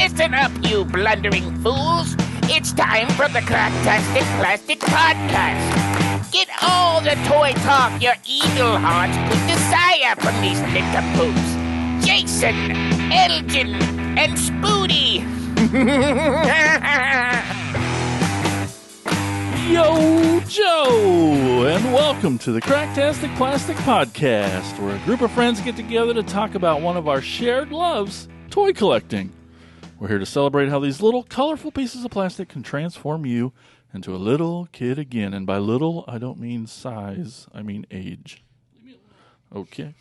Listen up, you blundering fools. It's time for the Cracktastic Plastic Podcast. Get all the toy talk your eagle heart could desire from these nincompoops. Jason, Elgin, and Spooty. Yo, Joe, and welcome to the Cracktastic Plastic Podcast, where a group of friends get together to talk about one of our shared loves, toy collecting. We're here to celebrate how these little, colorful pieces of plastic can transform you into a little kid again. And by little, I don't mean size, I mean age. Okay.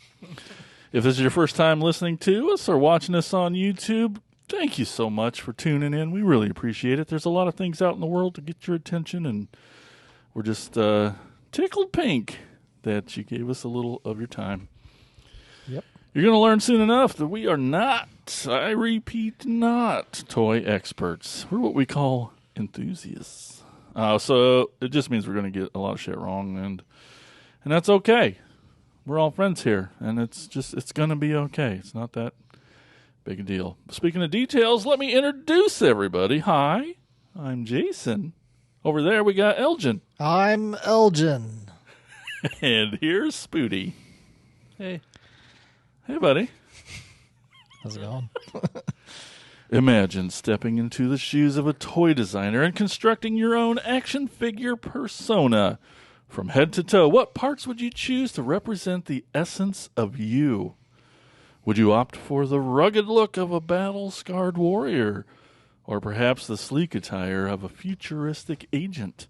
If this is your first time listening to us or watching us on YouTube, thank you so much for tuning in. We really appreciate it. There's a lot of things out in the world to get your attention, and we're just tickled pink that you gave us a little of your time. Yep. You're going to learn soon enough that we are not, I repeat, not toy experts. We're what we call enthusiasts. So it just means we're going to get a lot of shit wrong, and that's okay. We're all friends here, and it's going to be okay. It's not that big a deal. Speaking of details, let me introduce everybody. Hi, I'm Jason. Over there we got Elgin. I'm Elgin. And here's Spooty. Hey. Hey, buddy. How's it going? Imagine stepping into the shoes of a toy designer and constructing your own action figure persona. From head to toe, what parts would you choose to represent the essence of you? Would you opt for the rugged look of a battle-scarred warrior, or perhaps the sleek attire of a futuristic agent?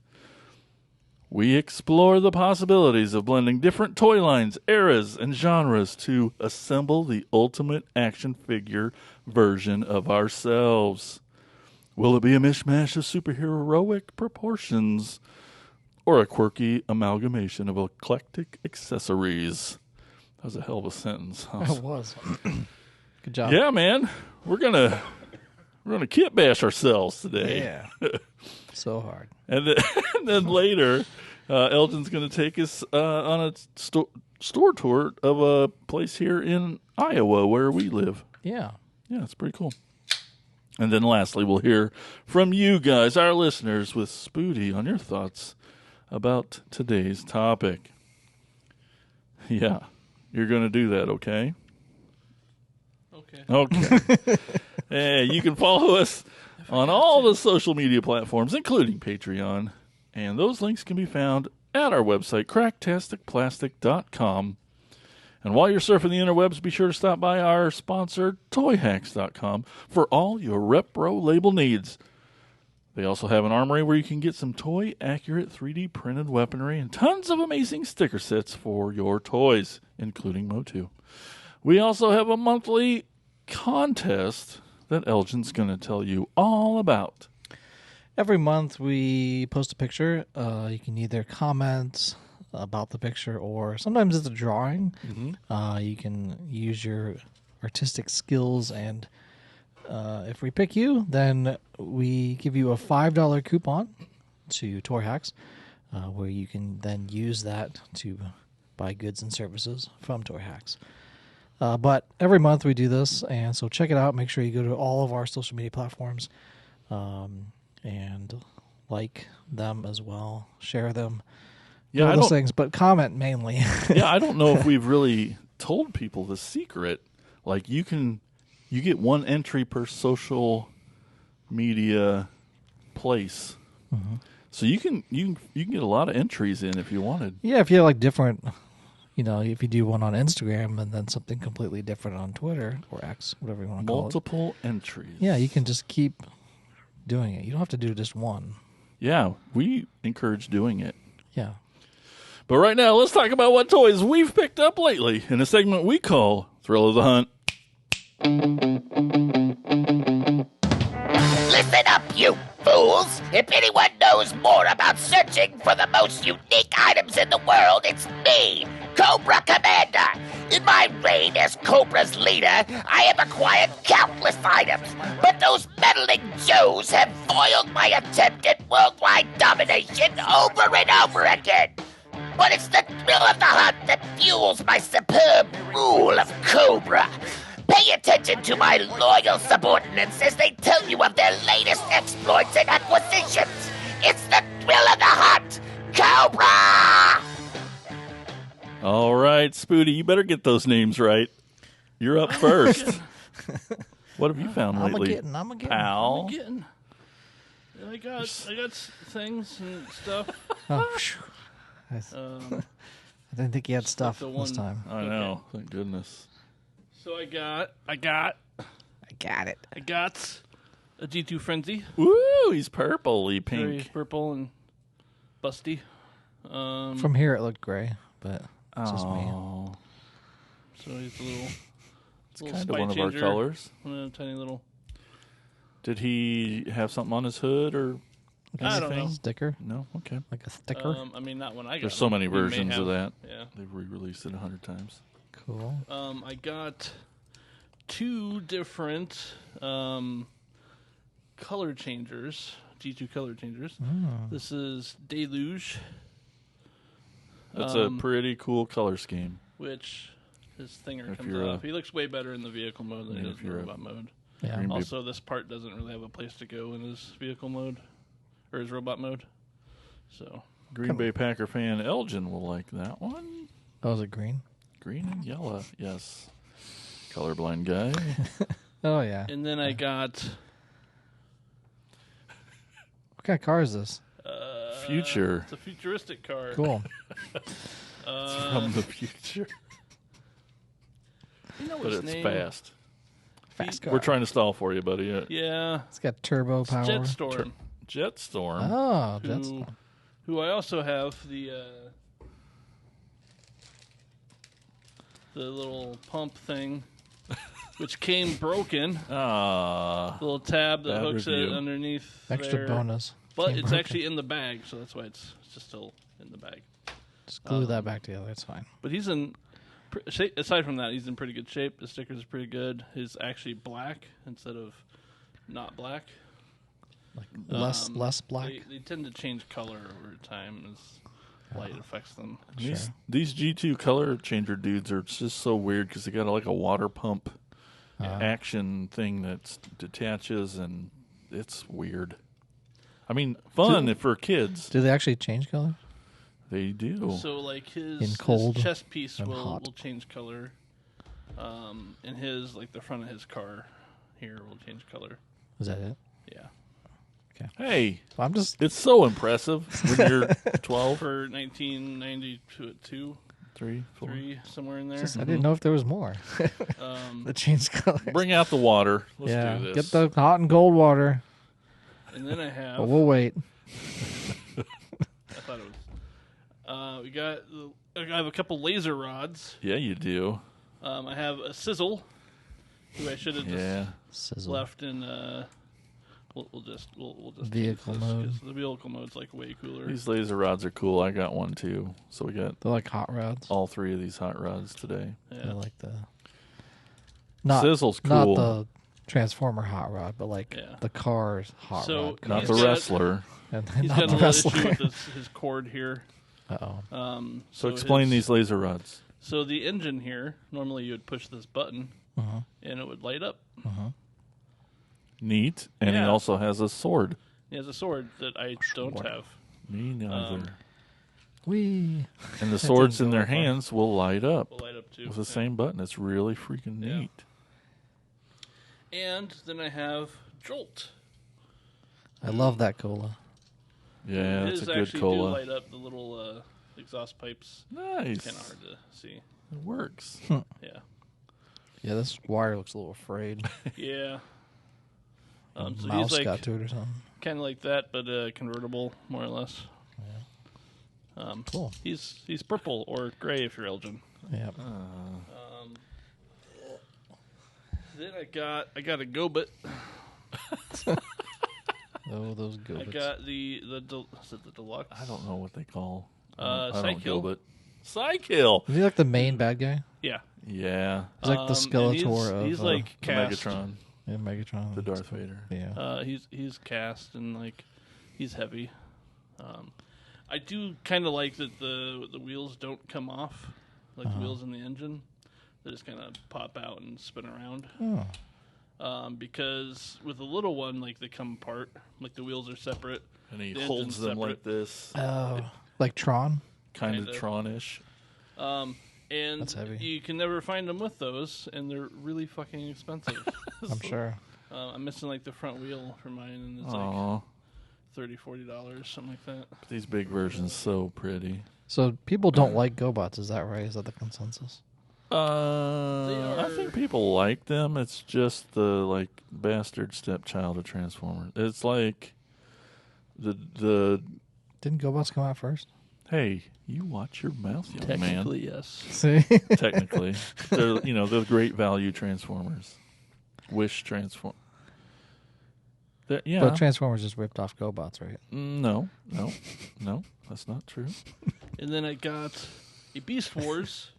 We explore the possibilities of blending different toy lines, eras, and genres to assemble the ultimate action figure version of ourselves. Will it be a mishmash of superheroic proportions, or a quirky amalgamation of eclectic accessories? That was a hell of a sentence. It was. Good job. Yeah, man. We're gonna kitbash ourselves today. Yeah. So hard. And then later, Elgin's going to take us on a store tour of a place here in Iowa where we live. Yeah. Yeah, it's pretty cool. And then lastly, we'll hear from you guys, our listeners, with Spooty on your thoughts about today's topic. Yeah, you're going to do that, okay? Okay. Hey, you can follow us on all the social media platforms, including Patreon, and those links can be found at our website, cracktasticplastic.com. And while you're surfing the interwebs, be sure to stop by our sponsor, toyhacks.com, for all your repro label needs. They also have an armory where you can get some toy-accurate 3D printed weaponry and tons of amazing sticker sets for your toys, including Motu. We also have a monthly contest that Elgin's going to tell you all about. Every month we post a picture. You can either comment about the picture, or sometimes it's a drawing. Mm-hmm. You can use your artistic skills, and if we pick you, then we give you a $5 coupon to Toy Hacks, where you can then use that to buy goods and services from Toy Hacks. But every month we do this, and so check it out. Make sure you go to all of our social media platforms and like them as well. Share them. Yeah, all those things, but comment mainly. Yeah, I don't know if we've really told people the secret. Like, you get one entry per social media place. Mm-hmm. So you can get a lot of entries in if you wanted. Yeah, if you have like different... if you do one on Instagram and then something completely different on Twitter or X, whatever you want to call it. Multiple entries. Yeah, you can just keep doing it. You don't have to do just one. Yeah, we encourage doing it. Yeah. But right now, let's talk about what toys we've picked up lately in a segment we call Thrill of the Hunt. Listen up, you fools. If anyone knows more about searching for the most unique items in the world, it's me, Cobra Commander. In my reign as Cobra's leader, I have acquired countless items, but those meddling Joes have foiled my attempt at worldwide domination over and over again. But it's the thrill of the hunt that fuels my superb rule of Cobra. Pay attention to my loyal subordinates as they tell you of their latest exploits and acquisitions. It's the thrill of the hunt, Cobra! All right, Spooty, you better get those names right. You're up first. What have you found lately, I'm a getting. pal? I got things and stuff. Oh, phew. I didn't think you had stuff the this one- time. I know. Thank goodness. So I got I got it. a G2 Frenzy, Woo! He's purpley very pink. purple and busty. From here, it looked gray, but it's just me. Oh, So he's a little it's kind of spy one of our changer. colors. A tiny little. Did he have something on his hood or I don't know. Sticker, no? Okay. like a sticker. I mean, not when I got. There's so him. many We may versions of have- that. Yeah. They've re-released it 100 times. Cool. I got 2 different color changers, G2 color changers. This is Deluge, That's a pretty cool color scheme. which his thinger If comes you're off. He looks way better in the vehicle mode than he Yeah, does if in the you're a- robot mode. Yeah. Green Bay- Also, this part doesn't really have a place to go in his vehicle mode or his robot mode. So Green Bay Packer fan Elgin will like that one. Oh, is it green? Green and yellow, yes. Colorblind guy. Oh yeah. and then I got What kind of car is this? Future. it's a futuristic car. Cool. From the future. You know But his it's name? fast. Fast car. We're trying to stall for you, buddy. Yeah, It's got turbo power. Jetstorm. Jetstorm. Oh, who, Jetstorm. who I also have the little pump thing, which came broken. Ah. The little tab that Bad hooks it review. underneath. Extra there. bonus. But Came it's broken. actually in the bag, so that's why it's just still in the bag. Just glue that back together. It's fine. But he's in. Aside from that, he's in pretty good shape. The stickers are pretty good. He's actually black instead of not black. Like less black. They tend to change color over time as light affects them. These G2 color changer dudes are just so weird because they got like a water pump action thing that detaches, and it's weird. I mean, fun for kids. Do they actually change color? They do. So like In his cold chest piece and will hot. change color. And his like the front of his car here will change color. Is that it? Yeah. Hey, Well, I'm just. it's so impressive when you're 12, For 1992, 3, 4. 3, somewhere in there. I didn't know if there was more. Um, The change color. Bring out the water. Let's yeah. do this. Get the hot and cold water. and then I have. But we'll wait. I thought it was. I have a couple laser rods. Yeah, you do. I have a sizzle, who I should have Yeah. just Sizzle. left in. We'll just Vehicle change this, mode. 'cause the vehicle mode's like way cooler. These laser rods are cool. I got one too. So we got They're like hot rods. all 3 of these hot rods today. They're Yeah. like the. Not, Sizzle's Not cool. the Transformer hot rod, but like Yeah. the car's hot So, rod. Not He's the got- wrestler. And He's not got a the little wrestler. issue with his cord here. Uh-oh. So explain his- these laser rods. So the engine here, normally you would push this button, Uh-huh. and it would light up. Neat. And he Yeah. also has a sword. He has a sword that I don't have. Me neither. Wee. And the swords in didn't go their that far. hands will light up Will light up too. with the Yeah. same button. It's really freaking Yeah. neat. And then I have Jolt. I love that cola. Yeah, that's His a good actually do cola. light up the little exhaust pipes. Nice. Kind of hard to see. It works. Yeah. Yeah, this wire looks a little frayed. Yeah. So Mouse he's like got to it or something. kind of like that, but convertible, more or less. Cool. He's purple or gray if you're Elgin. Yeah. Then I got a Gobit. Oh, those I goats. got is it the deluxe? I don't know what they call. Psych I don't Hill. go, but Psychill. Is he like the main bad guy? Yeah. Yeah. He's like the And Skeletor of he's like The cast. Megatron. yeah, Megatron. The Darth Vader. Yeah. He's cast and like he's heavy. I do kind of like that the wheels don't come off, like the wheels in the engine. They just kind of pop out and spin around. Oh. Because with the little one, like, they come apart. Like, the wheels are separate. And he The holds engine's them like separate. this. Oh. Like Tron? Kind of Kinda. Tron-ish. And That's heavy. you can never find them with those, and they're really fucking expensive. I'm sure. I'm missing, like, the front wheel for mine, and it's Aw. like $30, $40, something like that. These big versions so pretty. So people don't like GoBots, is that right? Is that the consensus? I think people like them. It's just the like bastard stepchild of Transformers. It's like the Didn't GoBots come out first? hey, you watch your mouth, young man. Technically, yes. See? Technically, they're great value Transformers. Wish Transform. Yeah. But Transformers just ripped off GoBots, right? No, that's not true. And then I got a Beast Wars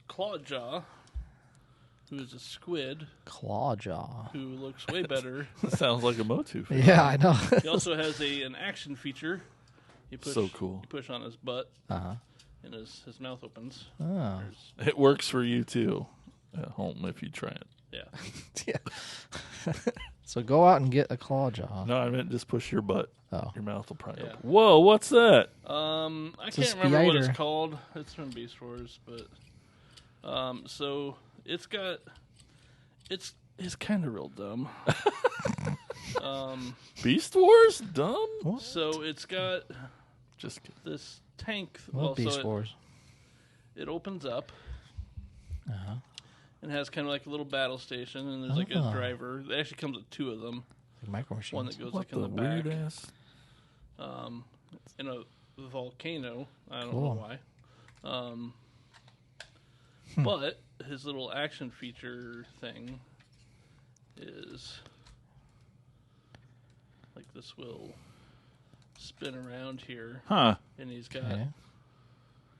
Clawjaw, who is a squid Clawjaw. who looks way better. That sounds like a Motu figure. Yeah, I know. He also has an action feature. You push, So cool. You push on his butt, Uh-huh. and his mouth opens. Oh. It works for you too at home if you try it. Yeah. Yeah. So go out and get a Clawjaw. No, I meant just push your butt. Oh. Your mouth will probably Yeah. open. Whoa, what's that? I a can't remember what it's spider. called. It's from Beast Wars, but so it's kind of real dumb. Beast Wars? Dumb? What? So it's got Just kidding. this tank. What Beast so Wars? it opens up Uh-huh. and has kind of like a little battle station, and there's like Oh. a driver. It actually comes with two of them. Like Micro Machines. One that goes What like in the the back. weird ass? In a volcano. I don't Cool. know why. But his little action feature thing is like this will spin around here, Huh. and he's got Okay.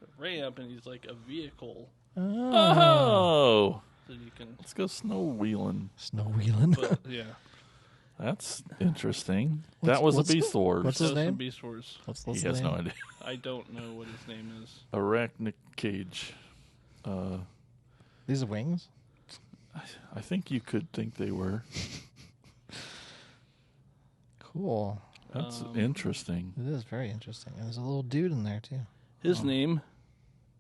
a ramp, and he's like a vehicle Oh. that you can. Oh. Let's go snow wheeling. Snow wheeling. But yeah, That's interesting. What's- That was a what's- Beast Wars. what's that his was from name? Beast Wars. What's He his has name? no idea. I don't know what his name is. Arachnic Cage. These are wings? I think you could think they were. Cool. That's interesting. It is very interesting. And there's a little dude in there, too. His name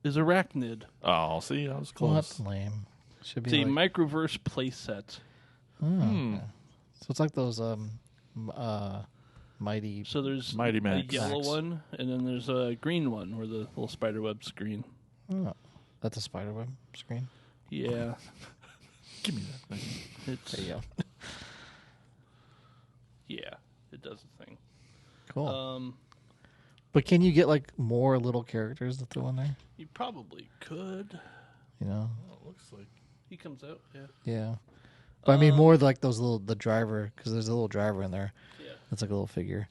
is Arachnid. Oh, see, I was close. What lame. Should It's be a like... microverse playset. Okay. So it's like those mighty... So there's Mighty a Max. yellow Max. one, and then there's a green one where the little spider web's green. Oh, that's a spiderweb screen? Yeah, Give me that thing. it's There you go. yeah, it does a thing. Cool. But can you get like more little characters to throw in there? You probably could. You know? Oh, it looks like. He comes out, yeah. Yeah. But I mean more like those the driver, because there's a little driver in there. Yeah. That's like a little figure.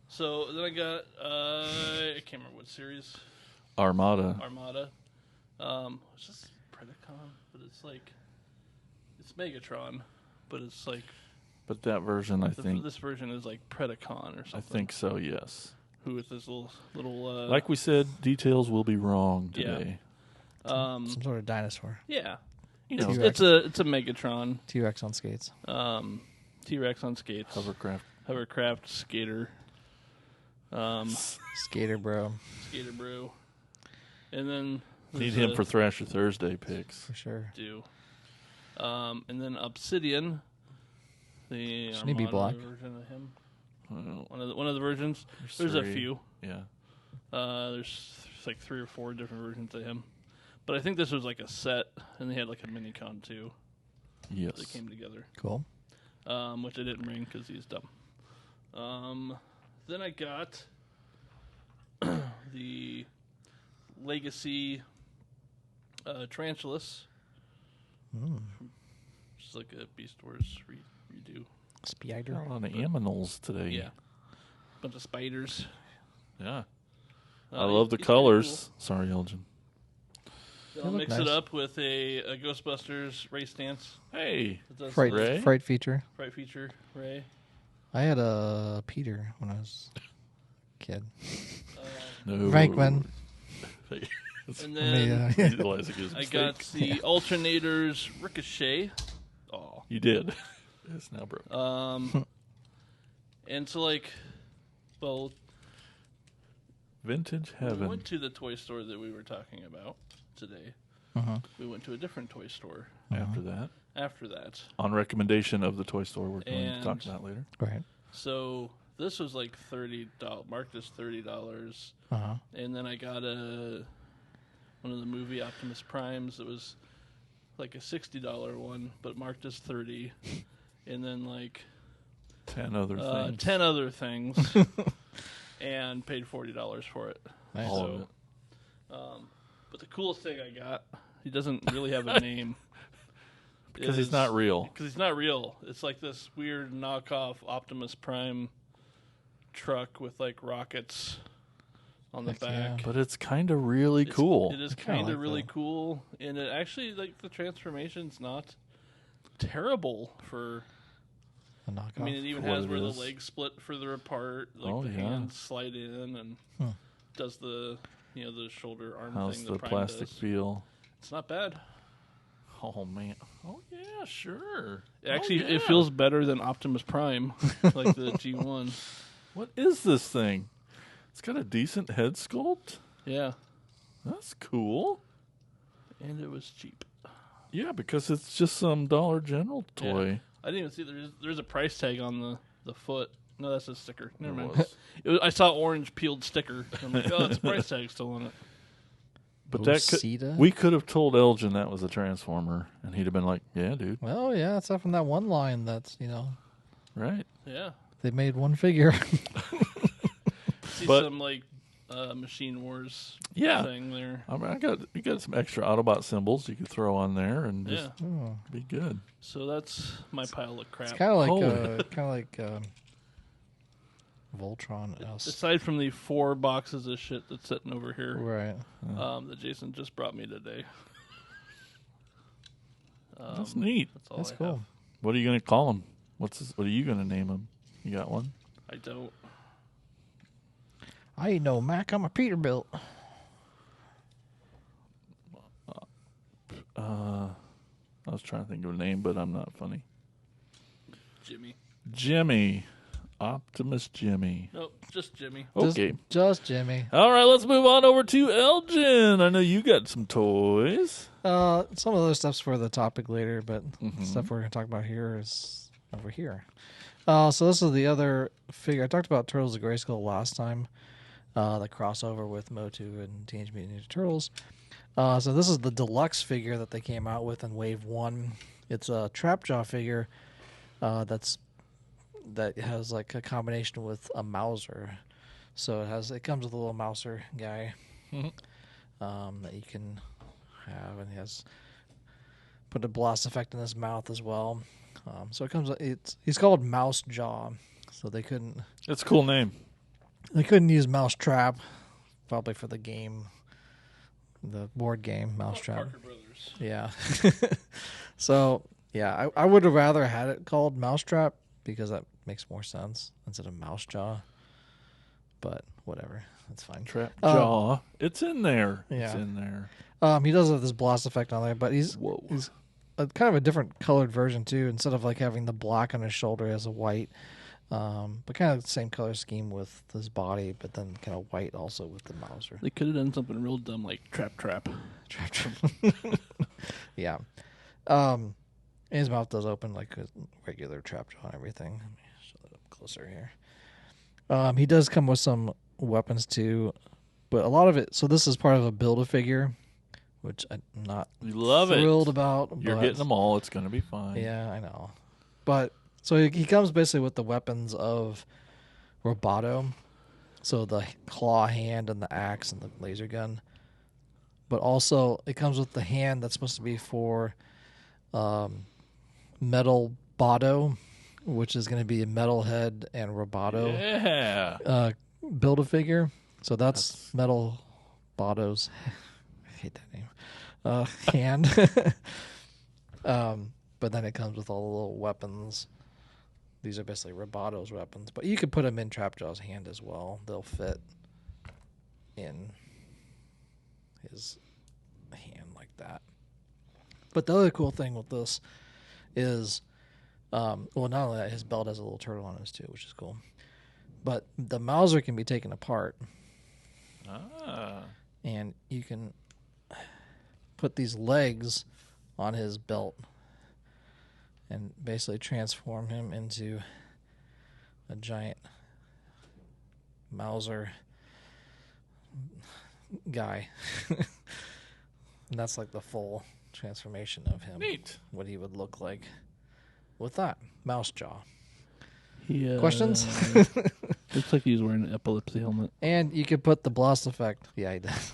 So then I got I can't remember what series. Armada. Armada. It's just Predacon, but it's like it's Megatron, but it's like But that version, I think. this version is like Predacon or something. I think so, yes. Who with this little Like we said, details will be wrong Yeah. today. Some sort of dinosaur. yeah. You It's, know, it's a Megatron. T-Rex on skates. T-Rex on skates. Hovercraft skater. Skater bro. Skater bro. And then need there's him a for Thrasher Thursday picks. For sure. do. And then Obsidian. The Shouldn't he be Armada black? version of him. Well, One of the versions. There's a three. few. Yeah. There's like 3 or 4 different versions of him. But I think this was like a set, and they had like a mini con too. Yes. They came together. Cool. Which I didn't bring because he's dumb. Then I got the Legacy Tarantulas, which is like a Beast Wars redo. Spider. Got a lot of aminals today. Yeah, bunch of spiders. Yeah. I love the he's pretty colors. Sorry, Elgin. cool. Then They I'll look mix nice. it up with a Ghostbusters race dance. Hey. It does Fright, Ray? fright feature. Fright feature Ray. I had a Peter when I was a kid. No. Venkman. And then Realizing his I got mistake. the alternators Ricochet. Oh. You did. It's now broken. And so, like, well, Vintage we heaven. went to the toy store that we were talking about today. We went to a different toy store After that, that. on recommendation of the toy store we're going to talk And- about later. Right. So this was like $30, marked as $30. And then I got one of the movie Optimus Primes. It was like a $60 one, but marked as 30. And then like 10 other things. 10 other things, and paid $40 for it. Nice. All of it. But the coolest thing I got, he doesn't really have a name. Because he's not real. Because he's not real. It's like this weird knockoff Optimus Prime truck with like rockets on the Heck back. yeah. But it's kind of really cool. It is kinda kind of like really that. cool, and it actually, like, the transformation's not terrible for. A knockoff. I mean, it even For what has it where the is. legs split further apart, like Oh, the yeah. hands slide in, and does the the shoulder arm How's thing the Prime plastic does. feel? It's not bad. Oh, man. Oh, yeah, sure. Actually, Oh, yeah. it feels better than Optimus Prime, like the G1. What is this thing? It's got a decent head sculpt. Yeah, That's cool. and it was cheap. Yeah, because it's just some Dollar General toy. Yeah. I didn't even see there's a price tag on the foot. No, that's a sticker. Never There mind. was. I saw orange peeled sticker. I'm like, oh, it's a price tag still on it. But that Rosita? we could have told Elgin that was a Transformer, and he'd have been like, "Yeah, dude, Well, yeah, it's up from that one line that's, right." Yeah. they made one figure. See But- some like Machine Wars Yeah. thing there. I mean, you got some extra Autobot symbols you could throw on there and just Yeah. Oh. be good. So that's my pile of crap. It's kind of like Holy. Voltron else. Aside from the 4 boxes of shit that's sitting over here, Right. that Jason just brought me today. That's neat. That's all That's I cool. have. What are you gonna call him? What are you gonna name him? You got one? I don't. I ain't no Mac. I'm a Peterbilt. I was trying to think of a name, but I'm not funny. Jimmy. Jimmy, Optimus Jimmy. Nope, just Jimmy. Okay. Just Jimmy. All right, let's move on over to Elgin. I know you got some toys. Some of the other stuff's for the topic later, but Mm-hmm. stuff we're going to talk about here is over here. So this is the other figure. I talked about Turtles of Grayskull last time. The crossover with Motu and Teenage Mutant Ninja Turtles. So this is the deluxe figure that they came out with in Wave 1. It's a Trapjaw figure that has like a combination with a Mauser. So it comes with a little Mauser guy that you can have, and he has put a blast effect in his mouth as well. So he's called Mouse Jaw. So they couldn't It's a cool name. use Mouse Trap, probably for the game, the board game Mouse Trap. Parker Brothers. Yeah. So yeah, I would have rather had it called Mousetrap because that makes more sense instead of Mouse Jaw. But whatever, that's fine. Trap Jaw. It's in there. It's Yeah. in there. He does have this blast effect on there, but he's Whoa. kind of a different colored version too. Instead of like having the black on his shoulder, he has a white. But kind of the same color scheme with his body, but then kind of white also with the Mauser. They could have done something real dumb like Trap. Yeah. And his mouth does open like a regular trap jaw and everything. Let me show that up closer here. He does come with some weapons too, but a lot of it. So this is part of a Build-A-Figure, which I'm not You love thrilled it. about. You're but- getting them all. It's going to be fine. Yeah, I know. But so he comes basically with the weapons of Roboto. So the claw hand and the axe and the laser gun. But also it comes with the hand that's supposed to be for Metal Botto, which is going to be Metal Head and Roboto Yeah. Build-A-Figure. So that's Metal Botto's I hate that name. Hand. But then it comes with all the little weapons. These are basically Roboto's weapons, but you could put them in Trapjaw's hand as well. They'll fit in his hand like that. But the other cool thing with this is, well, not only that, his belt has a little turtle on it too, which is cool. But the Mauser can be taken apart. And you can put these legs on his belt and basically transform him into a giant Mauser guy. And that's like the full transformation of him. Neat. What he would look like with that mouse jaw. Questions? Looks like he's wearing an epilepsy helmet. And you could put the blast effect. Yeah, he does.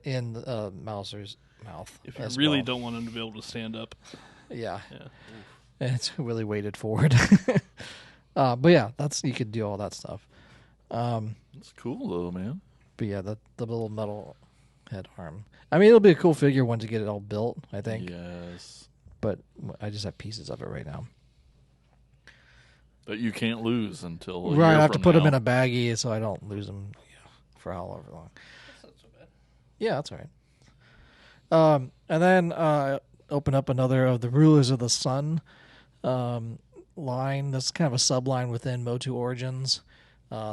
in Mauser's mouth. If you really don't want him to be able to stand up. Yeah. And it's really weighted forward. But yeah, you could do all that stuff. That's cool though, man. But yeah, the little metal head arm. I mean, it'll be a cool figure once you get it all built, I think. Yes. But I just have pieces of it right now. But you can't lose until right. I have to put them them in a baggie so I don't lose them for however long. That's not so bad. Yeah, that's all right. And then open up another of the Rulers of the Sun line. That's kind of a subline within Motu Origins.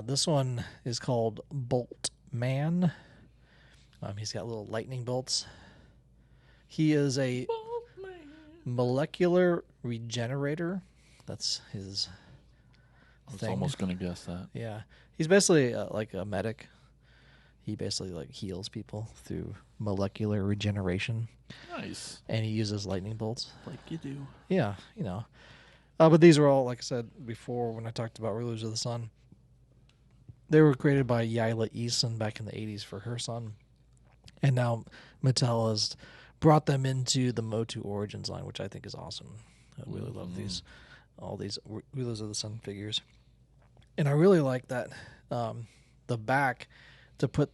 This one is called Bolt Man. He's got little lightning bolts. He is a molecular regenerator. That's his thing. I was almost going to guess that. Yeah. He's basically like a medic. He basically like heals people through molecular regeneration. Nice. And he uses lightning bolts. Like you do. Yeah, you know. But these are all, like I said before when I talked about Rulers of the Sun, they were created by Yila Eason back in the 80s for her son. And now Mattel has brought them into the Motu Origins line, which I think is awesome. I really love all these Rulers of the Sun figures. And I really like that the back to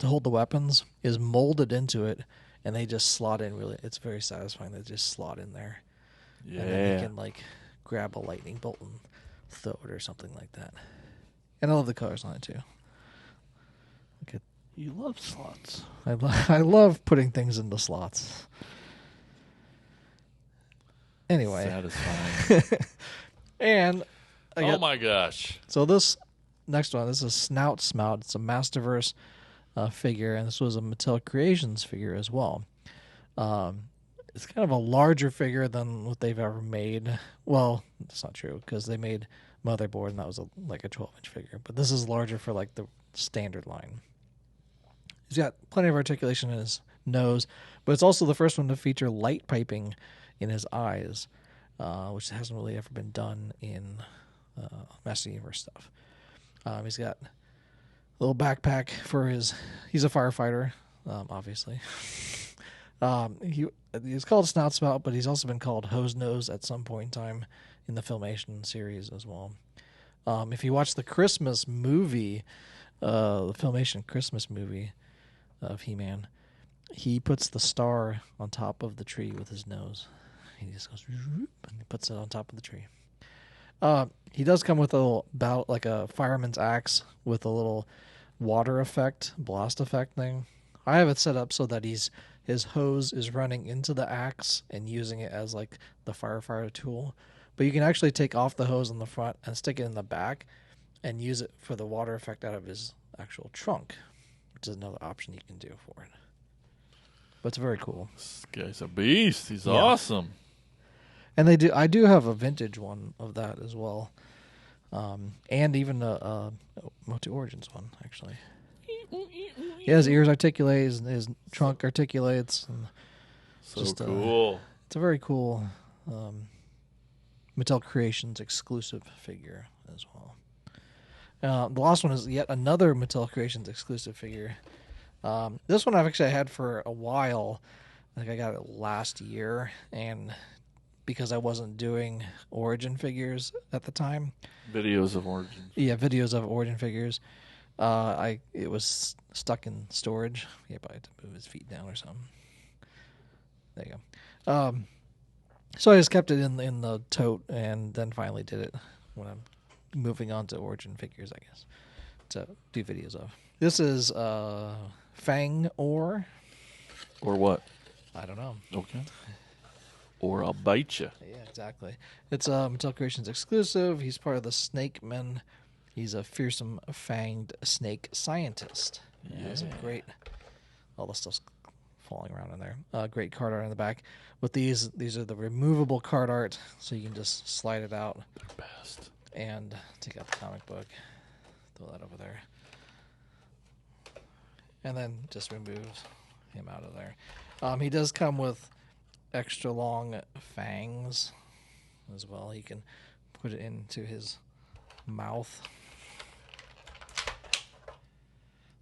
hold the weapons is molded into it, and they just slot in. Really, it's very satisfying. They just slot in there, and then you can like grab a lightning bolt and throw it or something like that. And I love the colors on it too. Okay. You love slots. I love putting things into slots. Anyway, satisfying. And oh my gosh! So this next one, this is Snout Smout. It's a Masterverse figure, and this was a Mattel Creations figure as well. It's kind of a larger figure than what they've ever made. Well, that's not true because they made Motherboard, and that was like a 12-inch figure. But this is larger for like the standard line. He's got plenty of articulation in his nose, but it's also the first one to feature light piping in his eyes, which hasn't really ever been done in Master Universe stuff. He's got a little backpack for he's a firefighter, obviously. He's called Snout Spout, but he's also been called Hose Nose at some point in time in the Filmation series as well. If you watch the Christmas movie, the Filmation Christmas movie of He-Man, he puts the star on top of the tree with his nose. He just goes and he puts it on top of the tree. He does come with a little like a fireman's axe with a little water effect, blast effect thing. I have it set up so that his hose is running into the axe and using it as like the firefighter tool. But you can actually take off the hose on the front and stick it in the back and use it for the water effect out of his actual trunk, which is another option you can do for it. But it's very cool. This guy's a beast. He's awesome. And I do have a vintage one of that as well. And even a Motu Origins one, actually. Yeah, his ears articulate, his trunk articulates. And so just, cool. It's a very cool Mattel Creations exclusive figure as well. The last one is yet another Mattel Creations exclusive figure. This one I've actually had for a while. I think I got it last year, and because I wasn't doing Origin figures at the time. Videos of Origin. Yeah, videos of Origin figures. It was stuck in storage. Yeah, probably had to move his feet down or something. There you go. So I just kept it in the tote, and then finally did it when I'm moving on to Origin figures, I guess, to do videos of. This is Fang or what? I don't know. Okay. Or I'll bite you. Yeah, exactly. It's Mattel Creations exclusive. He's part of the Snake Men. He's a fearsome fanged snake scientist. He has a great. All the stuff's falling around in there. Great card art in the back. With these are the removable card art, so you can just slide it out. They're best. And take out the comic book. Throw that over there. And then just remove him out of there. He does come with extra long fangs as well. He can put it into his mouth.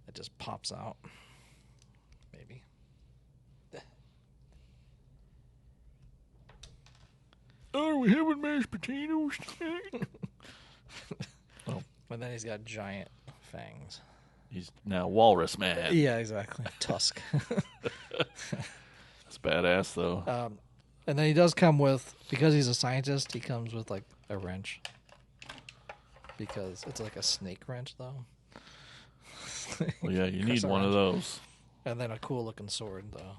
It just pops out. Maybe. Are we having mashed potatoes? Oh. And then he's got giant fangs. He's now Walrus Man. Yeah, exactly. Tusk. That's badass, though. And then he does come with, because he's a scientist, he comes with like a wrench. Because it's like a snake wrench, though. Well, yeah, you need one of those. And then a cool looking sword, though.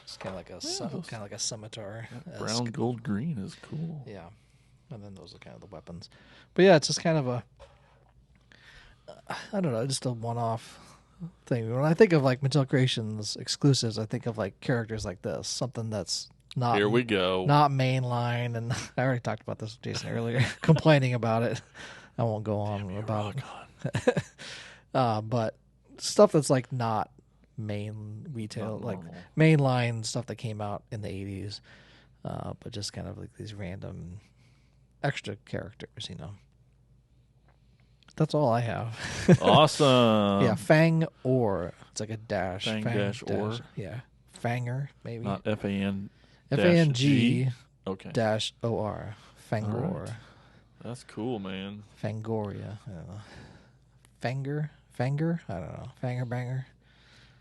It's kind of like a scimitar. Brown, gold, green is cool. Yeah. And then those are kind of the weapons. But yeah, it's just kind of a, I don't know, just a one-off thing. When I think of like Mattel Creations exclusives, I think of like characters like this, something that's not. Here we go. Not mainline, and I already talked about this with Jason earlier, complaining about it. I won't go on about it. But stuff that's like not main retail, Not like normal. mainline stuff that came out in the 80s, but just kind of like these random extra characters, you know. That's all I have. Awesome. Yeah, Fang or it's like a dash. Fang dash or? Yeah, Fanger maybe. Not F-A-N. F-A-N-G Okay. dash O-R. Fangor. All right. That's cool, man. Fangoria. I don't know. Fanger? I don't know. Fanger banger.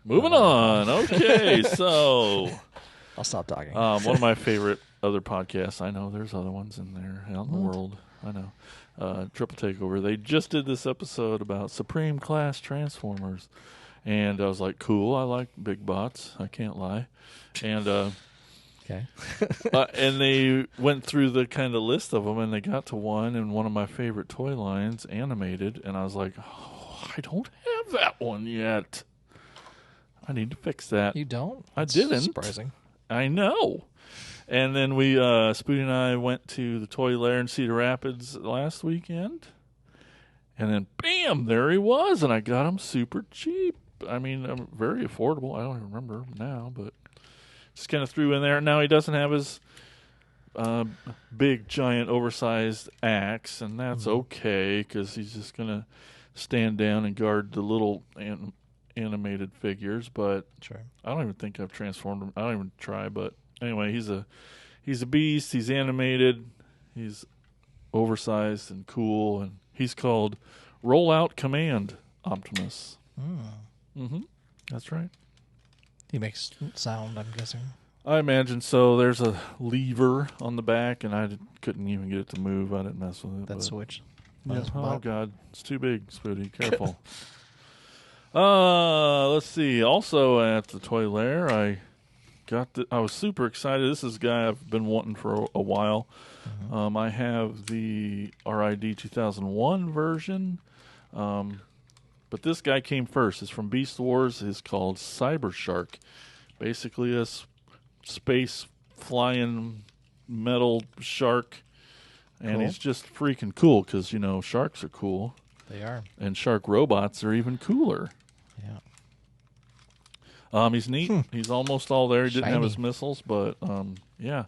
Moving on. Okay, so I'll stop talking. one of my favorite other podcasts. I know there's other ones in there out in the world. I know. Triple Takeover. They just did this episode about Supreme Class Transformers, and I was like, cool. I like big bots. I can't lie. And Okay. and they went through the kind of list of them, and they got to one of my favorite toy lines, animated, and I was like, oh, I don't have that one yet. I need to fix that. You don't? I That's didn't. Surprising. I know. And then we, Spooty and I went to the Toy Lair in Cedar Rapids last weekend. And then, bam, there he was. And I got him super cheap. I mean, very affordable. I don't even remember now, but just kind of threw in there. Now he doesn't have his big, giant, oversized axe, and that's okay because he's just going to stand down and guard the little animated figures. But Sure. I don't even think I've transformed him. I don't even try, but anyway, he's a beast. He's animated. He's oversized and cool, and he's called Rollout Command Optimus. Mm-hmm. That's right. He makes sound, I'm guessing. I imagine so. There's a lever on the back, and I couldn't even get it to move. I didn't mess with it. That but- switch. Yeah. That's Oh wild. God, it's too big, Spooty. Careful. Let's see. Also at the Toy Lair, I was super excited. This is a guy I've been wanting for a while. I have the RID 2001 version, but this guy came first. It's from Beast Wars. It's called Cyber Shark. Basically, a space flying metal shark. And Cool. he's just freaking cool because, sharks are cool. They are. And shark robots are even cooler. Yeah. He's neat. He's almost all there. He didn't have Shiny. his missiles, but, yeah.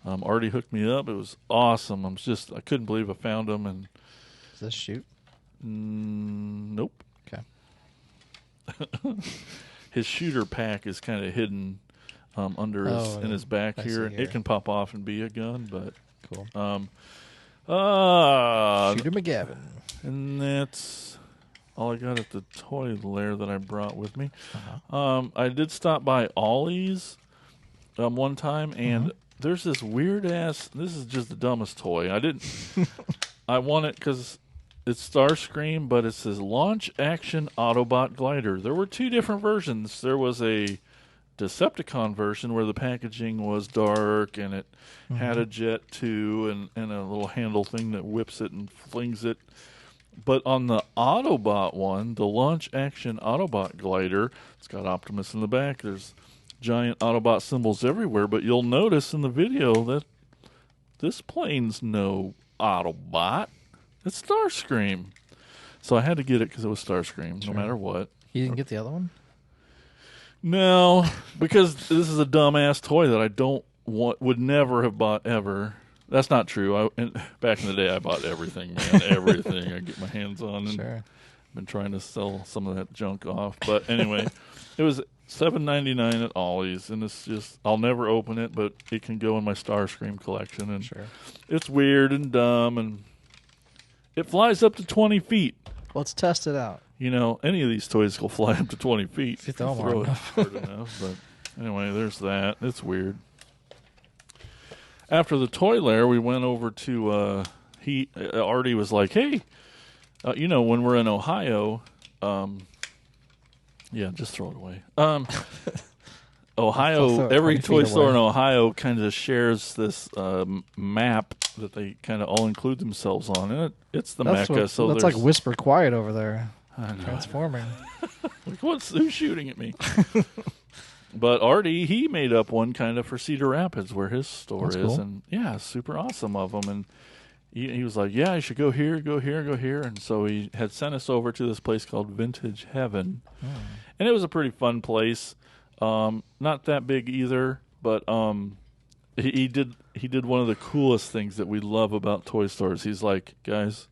Artie hooked me up. It was awesome. I couldn't believe I found him. And Does this shoot? nope. Okay. His shooter pack is kind of hidden under in his back I here. see here. It can pop off and be a gun, but... Cool. Shooter Shooter McGavin. And that's all I got at the Toy Lair that I brought with me. I did stop by Ollie's one time, and there's this weird ass. This is just the dumbest toy. I want it because it's Starscream, but it's his launch action Autobot glider. There were 2 different versions. There was a Decepticon version where the packaging was dark and it had a jet too, and a little handle thing that whips it and flings it. But on the Autobot one, the launch action Autobot glider, it's got Optimus in the back. There's giant Autobot symbols everywhere, but you'll notice in the video that this plane's no Autobot. It's Starscream. So I had to get it because it was Starscream, no matter what. You didn't get the other one? No, because this is a dumbass toy that I don't want, would never have bought ever. That's not true. Back in the day, I bought everything, man. Everything I get my hands on. And Sure. I've been trying to sell some of that junk off. But anyway, it was $7.99 at Ollie's, and it's just, I'll never open it, but it can go in my Starscream collection. And Sure. it's weird and dumb, and it flies up to 20 feet. Let's test it out. You know, any of these toys will fly up to 20 feet If you throw 'em hard it enough. hard enough. But anyway, there's that. It's weird. After the Toy Lair, we went over to, Artie was like, hey, you know, when we're in Ohio, yeah, just throw it away. Ohio, every toy store in Ohio kind of shares this map that they kind of all include themselves on, and it's the Mecca. That's like Whisper Quiet over there, I know. transforming. Like, who's shooting at me? But Artie, he made up one kind of for Cedar Rapids, where his store That's is, cool. and yeah, super awesome of them. And he was like, "Yeah, I should go here, go here, go here." And so he had sent us over to this place called Vintage Heaven, and it was a pretty fun place. Not that big either, but he did one of the coolest things that we love about toy stores. He's like, "Guys,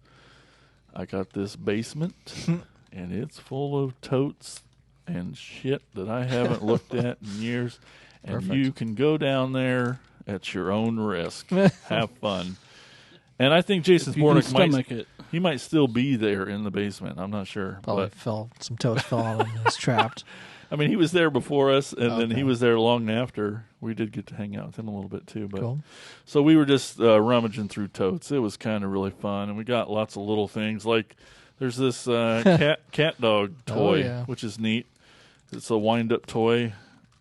I got this basement, and it's full of totes and shit that I haven't looked at in years, and Perfect. you can go down there at your own risk. Have fun." And I think Jason If you can Spornick stomach it. might still be there in the basement. I'm not sure. Probably But some toes fell on him. He's trapped. I mean, he was there before us, and then he Okay. was there long after. We did get to hang out with him a little bit too. But Cool. so we were just rummaging through totes. It was kind of really fun, and we got lots of little things. Like there's this cat dog toy, yeah. which is neat. It's a wind up toy.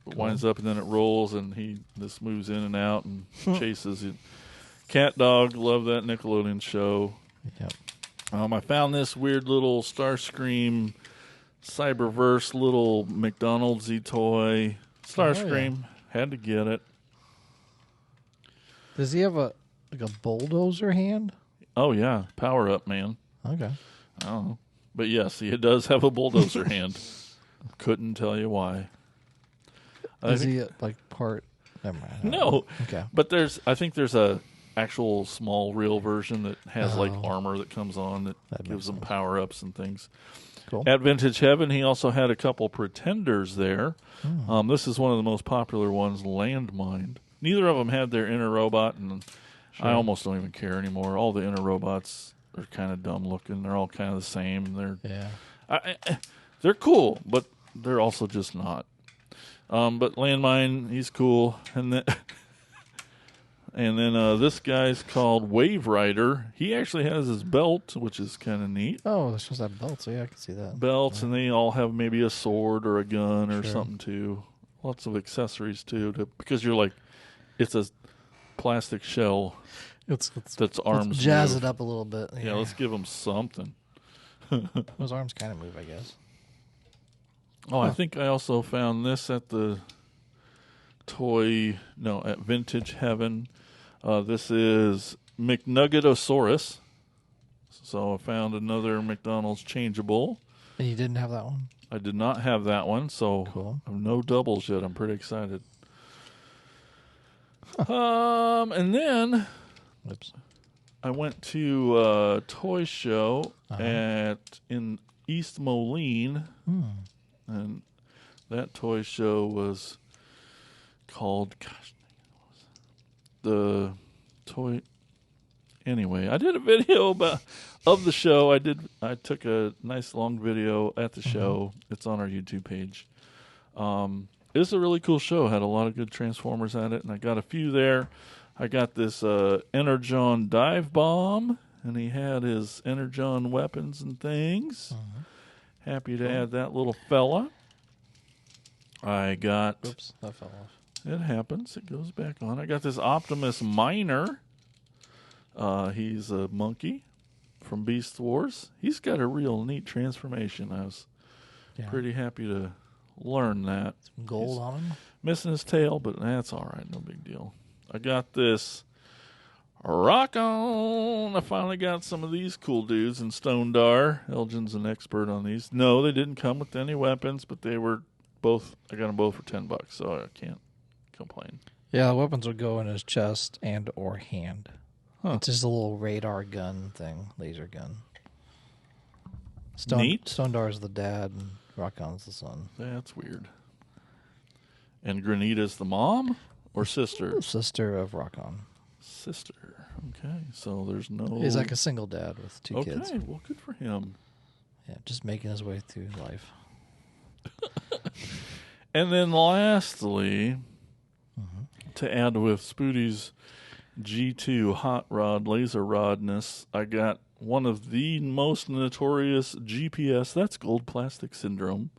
It winds up and then it rolls, and this moves in and out and chases it. Cat dog, love that Nickelodeon show. Yep. I found this weird little Starscream Cyberverse little McDonald's-y toy. Starscream, had to get it. Does he have a bulldozer hand? Oh yeah, power up, man. Okay. I don't know, but yes, he does have a bulldozer hand. Couldn't tell you why. Is he like part? Never mind. No. Okay. But I think there's a actual small real version that has like Oh. armor that comes on that That makes gives them sense. power ups and things. Cool. At Vintage Heaven, he also had a couple Pretenders there. This is one of the most popular ones, Landmine. Neither of them had their inner robot, and I almost don't even care anymore. All the inner robots are kind of dumb looking. They're all kind of the same. They're cool, but they're also just not. But Landmine, he's cool, and then this guy's called Wave Rider. He actually has his belt, which is kind of neat. Oh, they're supposed to have belts. So yeah, I can see that. Belts, and they all have maybe a sword or a gun or Sure. something too. Lots of accessories too, because you're like, it's a plastic shell Let's that's arms. jazz move. it up a little bit. Yeah, let's give them something. Those arms kind of move, I guess. Oh, I think I also found this at at Vintage Heaven. This is McNuggetosaurus. So I found another McDonald's changeable. And you didn't have that one? I did not have that one, so Cool. no doubles yet. I'm pretty excited. And then Oops. I went to a toy show in East Moline, and that toy show was called, the toy. Anyway, I did a video of the show. I took a nice long video at the show. It's on our YouTube page. It's a really cool show. Had a lot of good Transformers at it, and I got a few there. I got this Energon dive bomb, and he had his Energon weapons and things. Happy to add that little fella. I got... Oops, that fell off. It happens. It goes back on. I got this Optimus Miner. He's a monkey from Beast Wars. He's got a real neat transformation. I was pretty happy to learn that. Some gold on him. Missing his tail, but that's all right. No big deal. I got this Rock On. I finally got some of these cool dudes in Stone Dar. Elgin's an expert on these. No, they didn't come with any weapons, but they were both. I got them both for $10, so I can't complain. Yeah, the weapons would go in his chest and or hand. It's just a little radar gun thing, laser gun. Neat. Stone Dar's the dad, and Rockon's the son. That's weird. And Granita's the mom or sister? Sister of Rockon. Sister. Okay, so there's no... He's like a single dad with two kids. Okay, well, good for him. Yeah, just making his way through life. And then lastly, to add with Spoody's G2 hot rod, laser rodness, I got one of the most notorious GPS, that's gold plastic syndrome.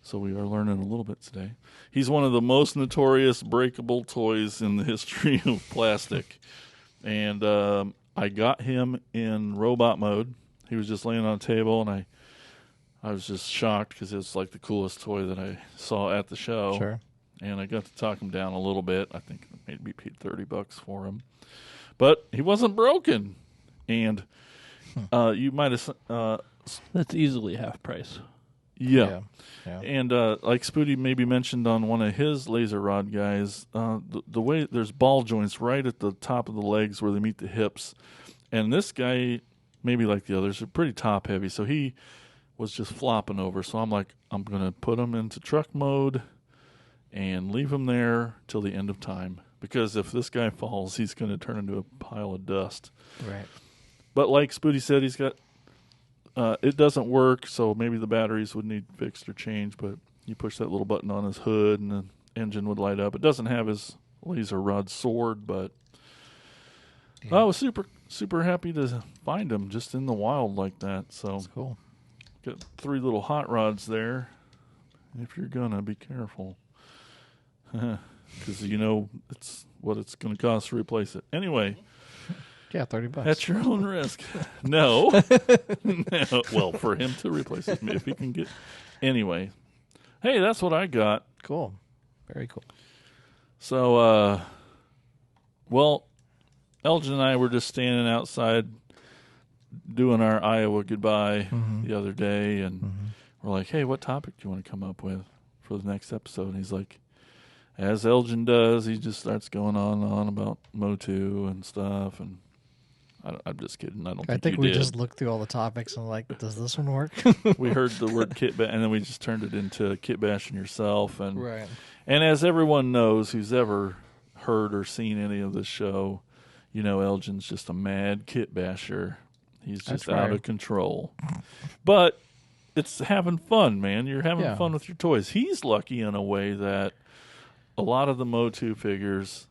So we are learning a little bit today. He's one of the most notorious breakable toys in the history of plastic. And I got him in robot mode. He was just laying on a table, and I was just shocked because it's like the coolest toy that I saw at the show. Sure. And I got to talk him down a little bit. I think I maybe paid $30 for him. But he wasn't broken. And you might have... That's easily half price. Yeah. Yeah. And like Spoody maybe mentioned on one of his laser rod guys, the way there's ball joints right at the top of the legs where they meet the hips. And this guy, maybe like the others, are pretty top heavy. So he was just flopping over. So I'm like, I'm going to put him into truck mode and leave him there till the end of time. Because if this guy falls, he's going to turn into a pile of dust. Right. But like Spoody said, he's got... it doesn't work, so maybe the batteries would need fixed or changed, but you push that little button on his hood and the engine would light up. It doesn't have his laser rod sword, but I was super, super happy to find him just in the wild like that. So That's cool. got 3 little hot rods there. If you're going to, be careful. Because you know it's what it's going to cost to replace it. Anyway... Yeah, $30. At your own risk. No. No. Well, for him to replace it, if he can get... Anyway. Hey, that's what I got. Cool. Very cool. So, well, Elgin and I were just standing outside doing our Iowa goodbye the other day, and we're like, hey, what topic do you want to come up with for the next episode? And he's like, as Elgin does, he just starts going on and on about Motu and stuff, and... I'm just kidding. I think we did. just looked through all the topics and like, does this one work? We heard the word Kitbash, and then we just turned it into Kitbash and yourself. And right. And as everyone knows who's ever heard or seen any of this show, you know Elgin's just a mad Kitbasher. He's just out of control. But it's having fun, man. You're having fun with your toys. He's lucky in a way that a lot of the Motu figures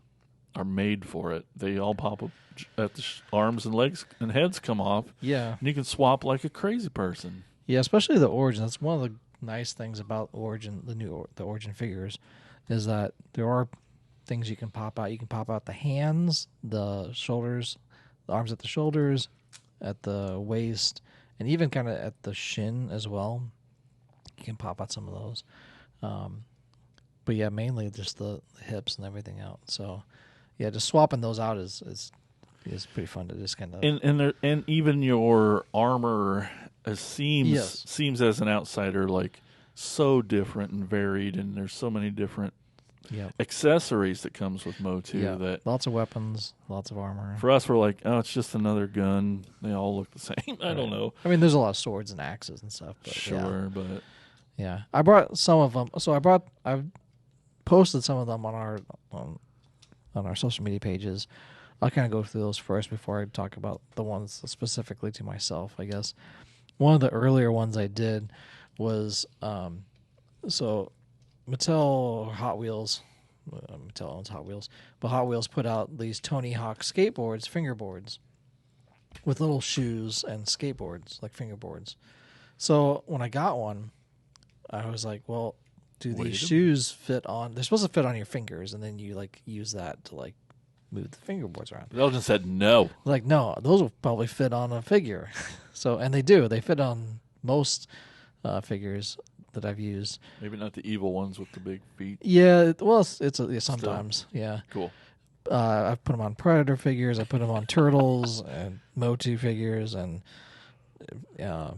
are made for it. They all pop up at the arms and legs and heads come off. Yeah. And you can swap like a crazy person. Yeah, especially the Origin. That's one of the nice things about Origin, the Origin figures, is that there are things you can pop out. You can pop out the hands, the shoulders, the arms at the shoulders, at the waist, and even kind of at the shin as well. You can pop out some of those. But yeah, mainly just the hips and everything out. So yeah, just swapping those out is pretty fun to just kind of... And even your armor seems as an outsider like so different and varied, and there's so many different accessories that comes with Motu that lots of weapons, lots of armor. For us, we're like, oh, it's just another gun. They all look the same. I don't know. I mean, there's a lot of swords and axes and stuff. But sure, but yeah, I brought some of them. So I've posted some of them on our social media pages. I'll kind of go through those first before I talk about the ones specifically to myself, I guess. One of the earlier ones I did was, so Mattel Hot Wheels, Mattel owns Hot Wheels, but Hot Wheels put out these Tony Hawk skateboards, fingerboards. with little shoes and skateboards, like fingerboards. So when I got one, I was like, well, do these shoes fit on? They're supposed to fit on your fingers, and then you like use that to like move the fingerboards around. Belgian said no. Like, no, those will probably fit on a figure. So, and they do. They fit on most figures that I've used. Maybe not the evil ones with the big feet. Yeah, well, sometimes. Still. Yeah. Cool. I've put them on Predator figures. I put them on Turtles and Motu figures, and yeah,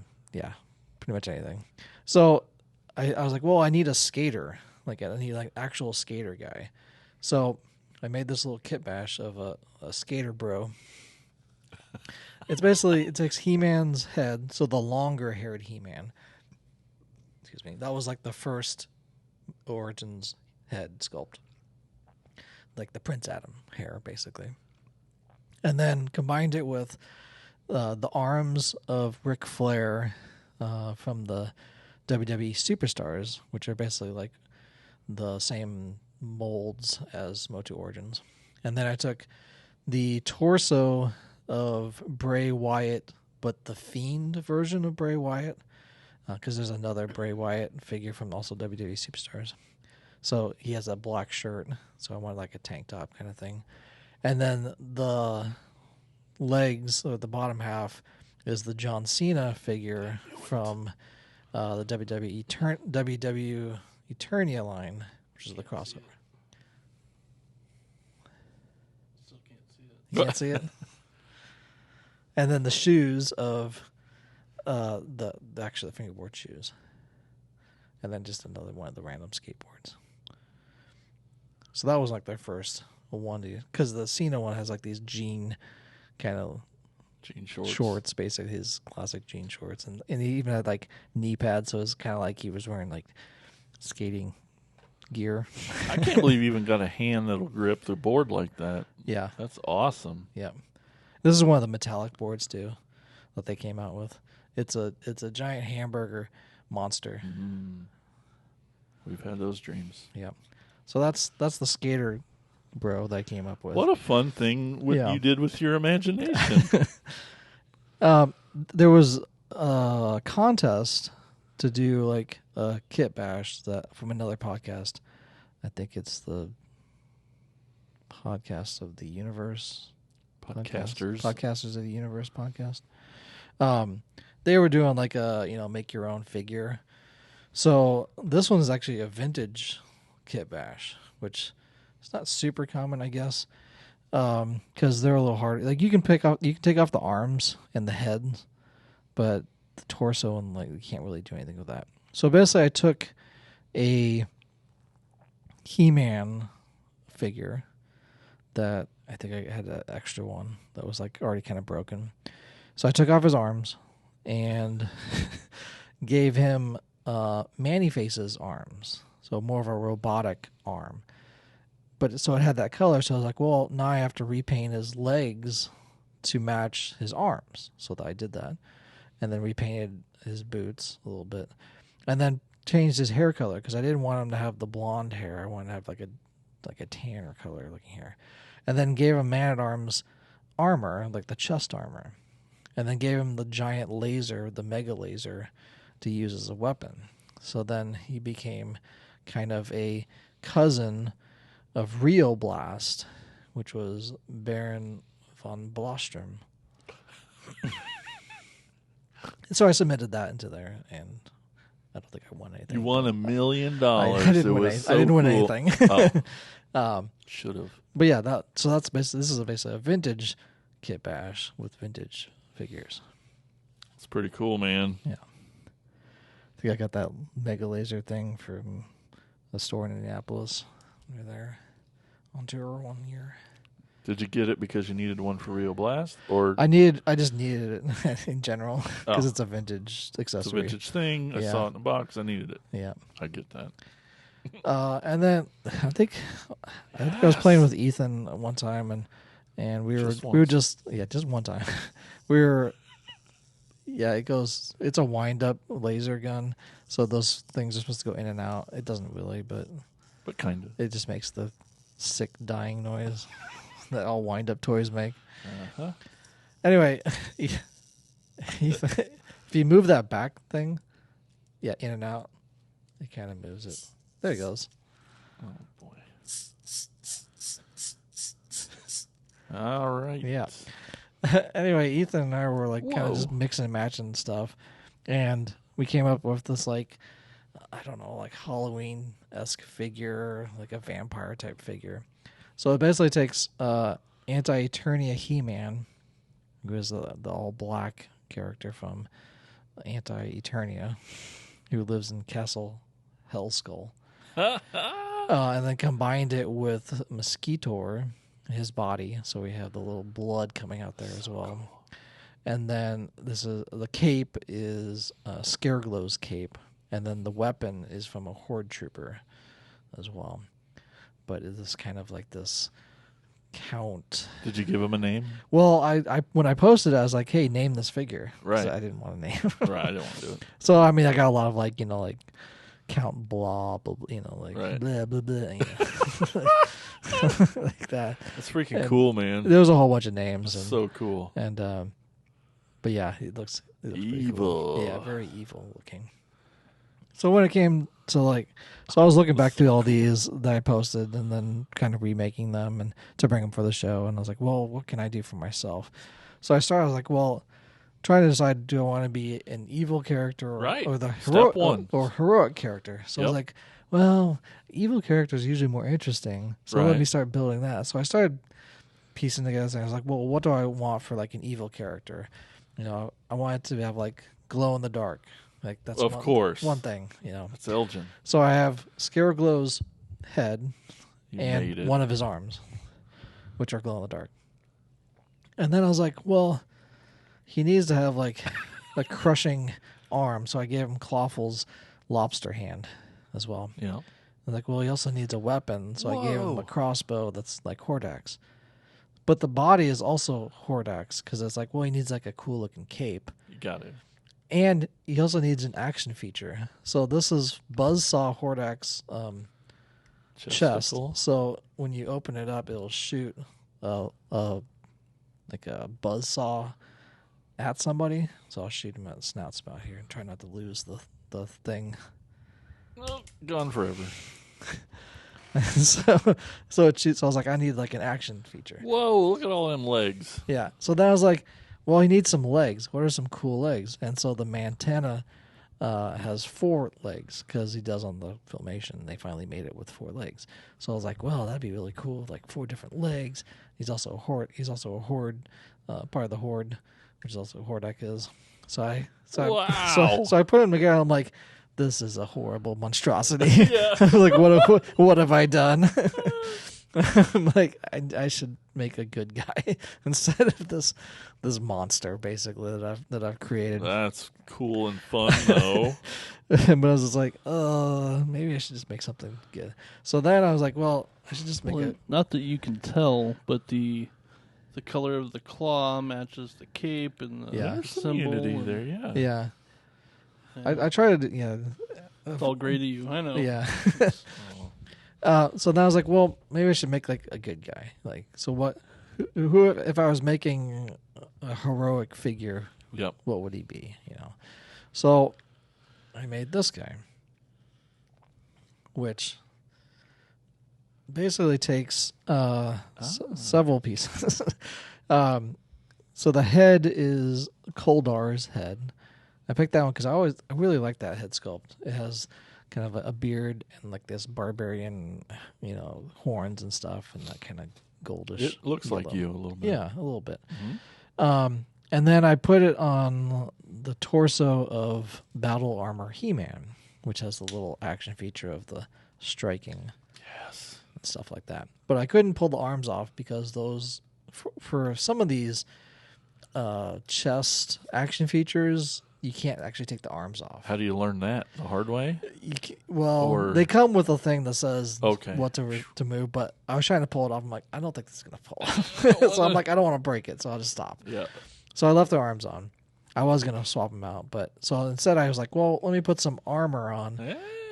pretty much anything. So I was like, well, I need a skater. Like, I need like actual skater guy. So I made this little kitbash of a skater bro. It's basically, it takes He-Man's head, so the longer haired He-Man. Excuse me. That was like the first Origins head sculpt. Like the Prince Adam hair, basically. And then combined it with the arms of Ric Flair from the WWE Superstars, which are basically like the same molds as Motu Origins. And then I took the torso of Bray Wyatt, but the Fiend version of Bray Wyatt, because there's another Bray Wyatt figure from also WWE Superstars. So he has a black shirt, so I wanted like a tank top kind of thing. And then the legs, or the bottom half, is the John Cena figure from the WWE Eternia line, which is the crossover. Still can't see it. You can't see it? And then the shoes of the fingerboard shoes. And then just another one of the random skateboards. So that was like their first one, because the Cena one has like these jean shorts, basically his classic jean shorts, and he even had like knee pads, so it was kind of like he was wearing like skating gear. I can't believe you even got a hand that'll grip the board like that. Yeah, that's awesome. Yeah, this is one of the metallic boards too that they came out with. It's a giant hamburger monster. We've had those dreams. Yeah. So that's the skater bro that I came up with. What a fun thing you did with your imagination. There was a contest to do like a kit bash that from another podcast. I think it's the Podcast of the Universe. Podcasters of the Universe podcast. They were doing like a make your own figure. So this one is actually a vintage kit bash, which is not super common, I guess, because they're a little hard. Like you can take off the arms and the head, but the torso and like you can't really do anything with that. So basically, I took a He-Man figure that I think I had an extra one that was like already kind of broken. So I took off his arms and gave him Man-E-Face's arms. So more of a robotic arm. But so it had that color, so I was like, well, now I have to repaint his legs to match his arms. So I did that. And then repainted his boots a little bit. And then changed his hair color, because I didn't want him to have the blonde hair. I wanted to have like a tanner color looking hair. And then gave him Man-at-Arms armor, like the chest armor. And then gave him the giant laser, the mega laser, to use as a weapon. So then he became kind of a cousin of Rio Blast, which was Baron von Blostrom. So I submitted that into there, and I don't think I won anything. You won $1 million. I didn't win anything. Oh. Should have. But yeah, that's basically, this is basically a vintage kit bash with vintage figures. It's pretty cool, man. Yeah. I think I got that mega laser thing from a store in Indianapolis. We were there on tour one year. Did you get it because you needed one for Rio Blast, or I just needed it in general because it's a vintage accessory. It's a vintage thing. I saw it in the box. I needed it. Yeah, I get that. And then I think I was playing with Ethan one time, and we were just one time. It's a wind up laser gun, so those things are supposed to go in and out. It doesn't really, but kind of. It just makes the sick dying noise that all wind up toys make. Uh-huh. Anyway, if you move that back thing, yeah, in and out, it kind of moves it. There it goes. Oh boy. All right. Yeah. Anyway, Ethan and I were like kind Whoa. of just mixing and matching stuff, and we came up with this like, I don't know, like Halloween-esque figure, like a vampire type figure. So it basically takes Anti-Eternia He-Man, who is the all black character from Anti-Eternia, who lives in Castle Hellskull, and then combined it with Mosquitor, his body, so we have the little blood coming out there as well. And then the cape is Scareglow's cape, and then the weapon is from a Horde Trooper as well. But it is kind of like this count. Did you give him a name? Well, I when I posted it, I was like, "Hey, name this figure." Right. I didn't want to name. Right, I don't want to do it. So I mean, I got a lot of like like Count blah blah, like Right. blah blah blah, like that. That's freaking And cool, man. There was a whole bunch of names. That's And, so cool. and but yeah, it looks pretty Evil. cool. Yeah, very evil looking. So when it came to so I was looking back through all these that I posted and then kind of remaking them and to bring them for the show. And I was like, well, what can I do for myself? So I was like, well, trying to decide, do I want to be an evil character or the Step one. or heroic character? So I was like, well, evil character is usually more interesting. So let me start building that. So I started piecing together things. I was like, well, what do I want for like an evil character? I want it to have like glow in the dark. Like that's Of course. one thing, That's Elgin. So I have Scareglow's head You and made it. one of his arms, which are glow in the dark. And then I was like, well, he needs to have like a crushing arm, so I gave him Clawful's lobster hand as well. Yeah. I was like, well, he also needs a weapon, so I gave him Whoa. a crossbow that's like Hordax. But the body is also Hordax, because it's like, well, he needs like a cool looking cape. You got it. And he also needs an action feature. So this is Buzzsaw Hordax chest. Chesticle. So when you open it up, it'll shoot like a buzzsaw at somebody. So I'll shoot him at the snout spot here and try not to lose the thing. Oh, gone forever. so it shoots. So I was like, I need like an action feature. Whoa, look at all them legs. Yeah. So then I was like, well, he needs some legs. What are some cool legs? And so the Mantana has 4 legs because he does on the Filmation. They finally made it with 4 legs. So I was like, well, that'd be really cool. Like 4 different legs. He's also a horde. He's also a horde, part of the horde, which is also Hordak is. So I put him together. I'm like, this is a horrible monstrosity. Yeah. Like, what have I done? I'm like, I should make a good guy instead of this monster, basically that I've created. That's cool and fun, though. But I was just like, maybe I should just make something good. So then I was like, well, I should just make it. Not that you can tell, but the color of the claw matches the cape and the There's some symbol. unity there, yeah. Yeah. I tried to, It's all gray to you, I know. yeah. Oh. So then I was like, well, maybe I should make like a good guy. Like, so what? Who? If I was making a heroic figure, Yep. what would he be? So I made this guy, which basically takes several pieces. So the head is Koldar's head. I picked that one because I really like that head sculpt. It has kind of a beard and like this barbarian, horns and stuff, and that kind of goldish. It looks yellow. like you a little bit. Yeah, a little bit. Mhm. And then I put it on the torso of Battle Armor He-Man, which has the little action feature of the striking Yes. and stuff like that. But I couldn't pull the arms off because those, for some of these chest action features, you can't actually take the arms off. How do you learn that? The hard way? Or- They come with a thing that says Okay. what to move, but I was trying to pull it off. I'm like, I don't think this is going to pull off. So I'm like, I don't want to break it, so I'll just stop. Yeah. So I left the arms on. I was going to swap them out, but so instead I was like, well, let me put some armor on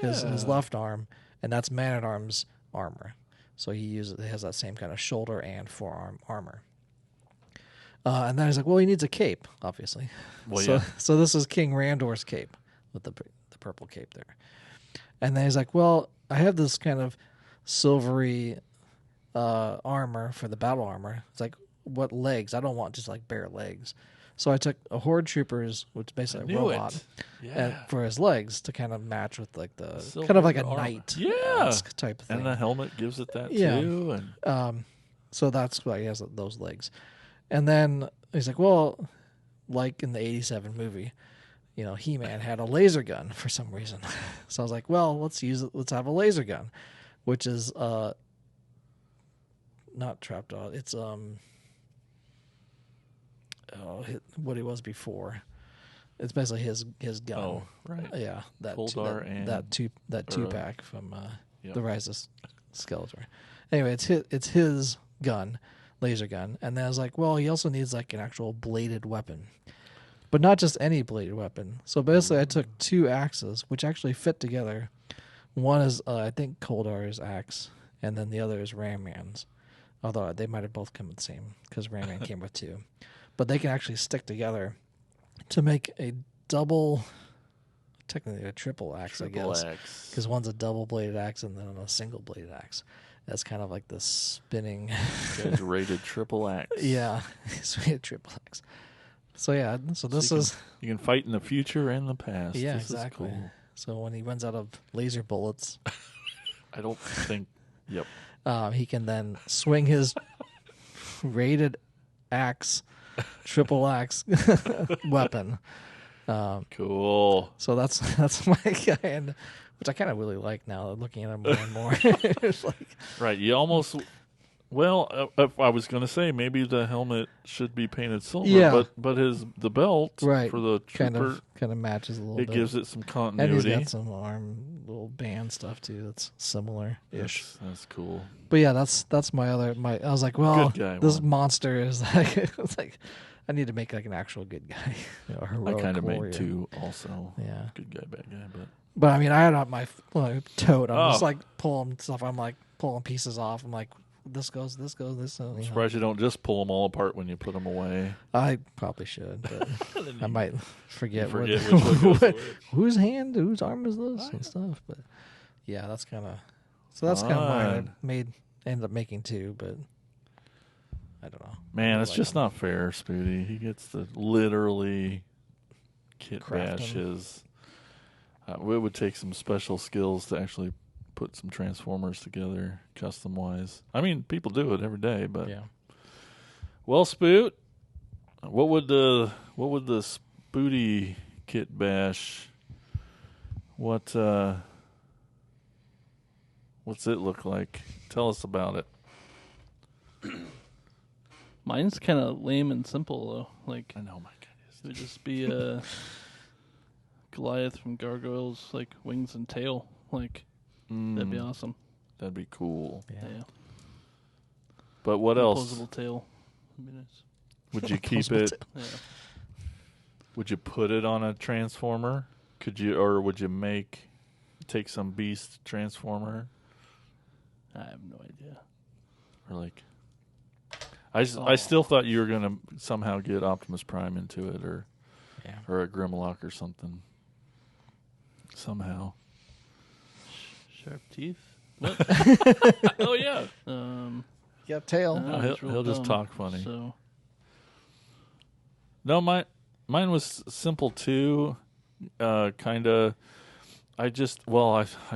his left arm, and that's Man-at-Arms armor. So he has that same kind of shoulder and forearm armor. And then he's like, well, he needs a cape, obviously. Well, So this is King Randor's cape with the purple cape there. And then he's like, well, I have this kind of silvery armor for the battle armor. It's like, what legs? I don't want just like bare legs. So I took a Horde Troopers, which is basically a robot, and for his legs to kind of match with like the silver kind of like a armor. knight type of thing. And the helmet gives it that too. And So that's why he has those legs. And then he's like, well, like in the 87 movie, He-Man had a laser gun for some reason. So I was like, well, let's have a laser gun, which is not Trapjaw. It's what he was before. It's basically his gun. Oh, right. Yeah, that Goldar two pack from the Rise of Skeletor. Anyway, it's his gun, laser gun, and then I was like, well, he also needs like an actual bladed weapon, but not just any bladed weapon. So basically, I took 2 axes, which actually fit together. One is I think Goldar's axe, and then the other is Ram Man's. Although they might have both come with the same, because Ram Man came with 2. But they can actually stick together to make a double, technically a triple axe, I guess. Because one's a double-bladed axe and then a single-bladed axe. That's kind of like the spinning. It's rated triple axe. Yeah, it's rated triple axe. So yeah, this is... You can fight in the future and the past. Yeah, this exactly. Is cool. So when he runs out of laser bullets... I don't think... Yep. He can then swing his rated axe... triple axe weapon. Cool. So that's my guy, and which I kind of really like now, looking at him more and more. It's like, right, you almost. Well, I was going to say maybe the helmet should be painted silver, but the belt for the trooper kind of matches a little bit. It gives it some continuity. And he's got some arm little band stuff too. That's similar-ish. That's cool. But yeah, that's my. I was like, well, this monster is like, it's like, I need to make like an actual good guy. A heroic I kind of warrior. made 2 also. Yeah, good guy, bad guy, but I mean, I had on my tote. I'm just like pulling stuff. I'm like pulling pieces off. I'm like, this goes. I'm surprised you don't just pull them all apart when you put them away. I probably should, but I might forget whose hand, whose arm is this and stuff. But yeah, that's kind of mine. I ended up making 2, but I don't know. Man, it's just not fair, Spooty. He gets to literally kitbash his. It would take some special skills to actually put some Transformers together, custom wise. I mean, people do it every day, but yeah. Well, Spoot, what would the Spooty Kitbash? What's it look like? Tell us about it. Mine's kind of lame and simple though. Like I know, my God, it would just be a Goliath from Gargoyles, like wings and tail. Like that'd be awesome. That'd be cool. Yeah. But what else? Opposable tail. That'd be nice. Would you keep it? Yeah. Would you put it on a Transformer? Could you, or would you take some Beast Transformer? I have no idea. Or like, I still thought you were gonna somehow get Optimus Prime into it, or a Grimlock or something. Somehow. Sharp teeth. Oh yeah. Yeah, tail. He'll just talk funny. So. No, mine was simple too. Kind of. I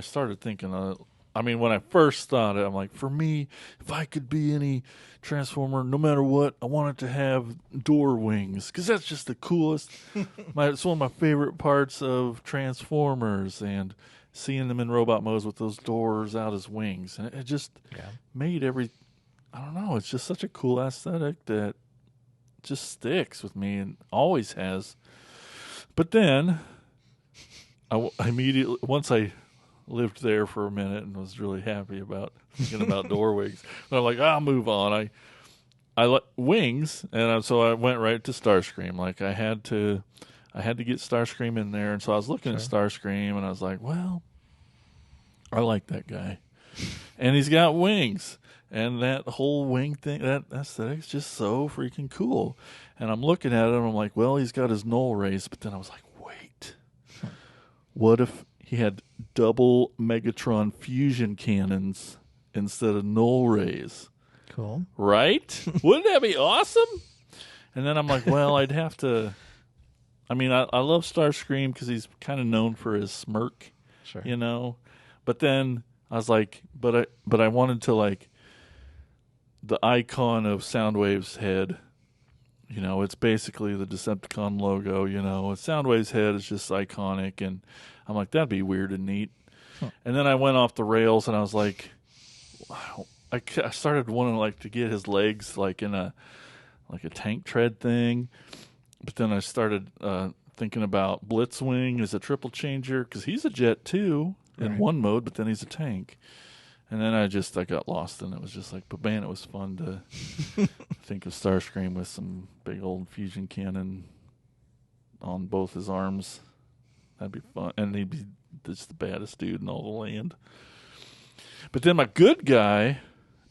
started thinking. I mean, when I first thought it, I'm like, for me, if I could be any Transformer, no matter what, I want it to have door wings, because that's just the coolest. It's one of my favorite parts of Transformers, and seeing them in robot modes with those doors out as wings, and it just made I don't know, it's just such a cool aesthetic that just sticks with me and always has. But then, I immediately, once I lived there for a minute and was really happy about thinking about door wings, but I'm like, I'll move on. I like wings, and so I went right to Starscream. Like I had to get Starscream in there, and so I was looking at Starscream, and I was like, well, I like that guy, and he's got wings. And that whole wing thing, that aesthetic's just so freaking cool. And I'm looking at it and I'm like, well, he's got his null rays, but then I was like, wait, what if he had double Megatron fusion cannons instead of null rays? Cool. Right? Wouldn't that be awesome? And then I'm like, well, I'd have to. I mean, I love Starscream because he's kind of known for his smirk, Sure. you know. But then I was like, but I wanted to like the icon of Soundwave's head. You know, it's basically the Decepticon logo. You know, Soundwave's head is just iconic, and I'm like, that'd be weird and neat. Huh. And then I went off the rails, and I was like, wow. I started wanting like to get his legs like in a tank tread thing. But then I started thinking about Blitzwing as a triple changer because he's a jet too in one mode, but then he's a tank. And then I got lost, and it was just like, but man, it was fun to think of Starscream with some big old fusion cannon on both his arms. That'd be fun, and he'd be just the baddest dude in all the land. But then my good guy,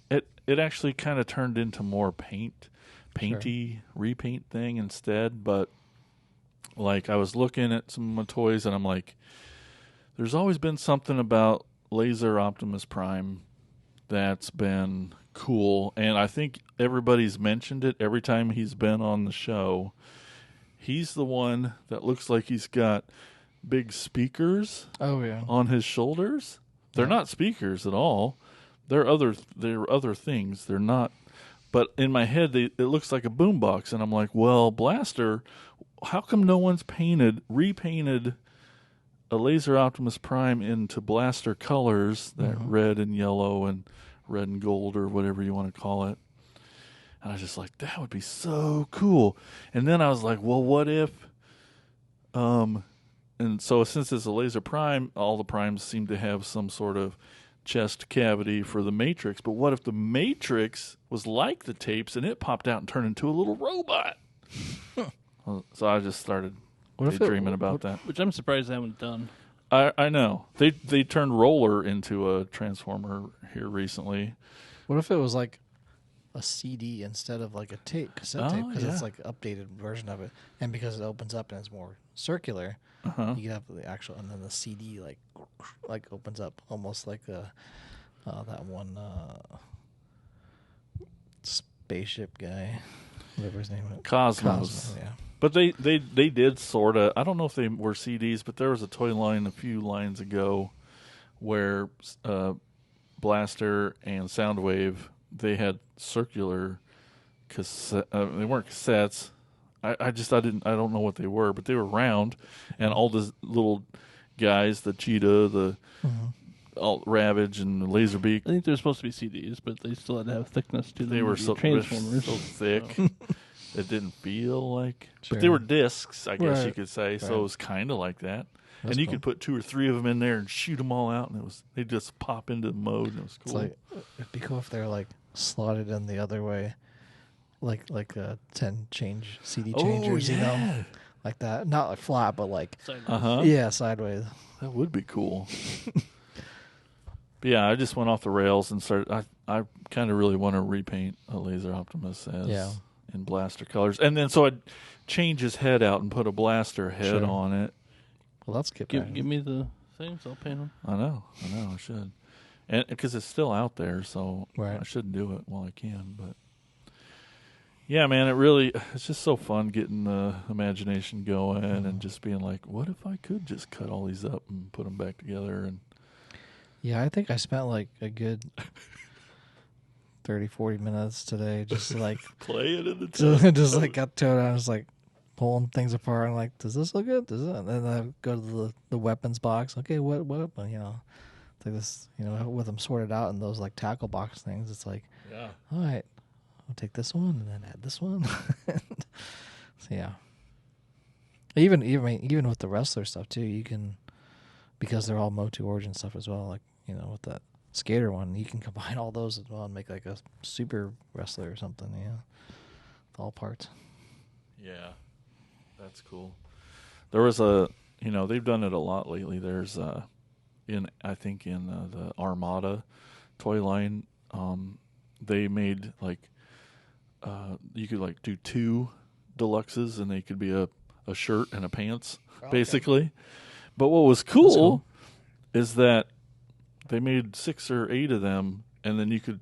it actually kind of turned into more painty repaint thing instead. But like I was looking at some of my toys and I'm like, there's always been something about Laser Optimus Prime that's been cool, and I think everybody's mentioned it every time he's been on the show. He's the one that looks like he's got big speakers on his shoulders. They're not speakers at all. They're other things. They're not. But in my head, it looks like a boombox, and I'm like, well, Blaster, how come no one's repainted a Laser Optimus Prime into Blaster colors, that red and yellow and red and gold or whatever you want to call it? And I was just like, that would be so cool. And then I was like, well, what if, and so since it's a Laser Prime, all the Primes seem to have some sort of chest cavity for the Matrix, but what if the Matrix was like the tapes and it popped out and turned into a little robot? So I just started dreaming about that. Which I'm surprised they haven't done. I know. They turned Roller into a Transformer here recently. What if it was like a CD instead of like a cassette tape? Because it's like an updated version of it. And because it opens up and it's more circular, you can have the actual, and then the CD like opens up almost like that one spaceship guy, whatever his name is. Cosmos. Yeah. But they did sort of, I don't know if they were CDs, but there was a toy line a few lines ago where Blaster and Soundwave, they had circular cassette, they weren't cassettes. I don't know what they were, but they were round, and all the little guys, the Cheetah, the all Ravage and the Laserbeak. I think they're supposed to be CDs, but they still had to have thickness to them. They were so Transformers. so thick. It didn't feel like, but they were discs, I guess you could say. So it was kind of like that. That's and you cool. could put 2 or 3 of them in there and shoot them all out, and they just pop into the mode, and it was cool. It's like, it'd be cool if they're like slotted in the other way, like a 10 change CD changers, you know, like that. Not like flat, but like sideways. That would be cool. But yeah, I just went off the rails and started. I kind of really want to repaint a Laser Optimus as in Blaster colors, and then so I'd change his head out and put a Blaster head on it. Well, that's good. Give me the things, I'll paint them. I know, I should, and because it's still out there, so Right. I should do it while I can. But yeah, man, it's just so fun getting the imagination going and just being like, what if I could just cut all these up and put them back together? And yeah, I think I spent like a good 30-40 minutes today just like play it in the just like got to it. I was like pulling things apart. I'm like, does this look good? Does it? And then I go to the weapons box. Okay, what weapon? You know, it's like this. You know, with them sorted out in those like tackle box things. It's like, all right, I'll take this one and then add this one. So yeah, even with the wrestler stuff too, you can, because they're all Motu Origin stuff as well. Like, you know, with that skater one, you can combine all those as well and make like a super wrestler or something. Yeah, with all parts. Yeah, that's cool. There was they've done it a lot lately. There's I think in the Armada toy line, they made like you could like do 2 deluxes, and they could be a shirt and a pants, basically. But what was cool is that they made 6 or 8 of them, and then you could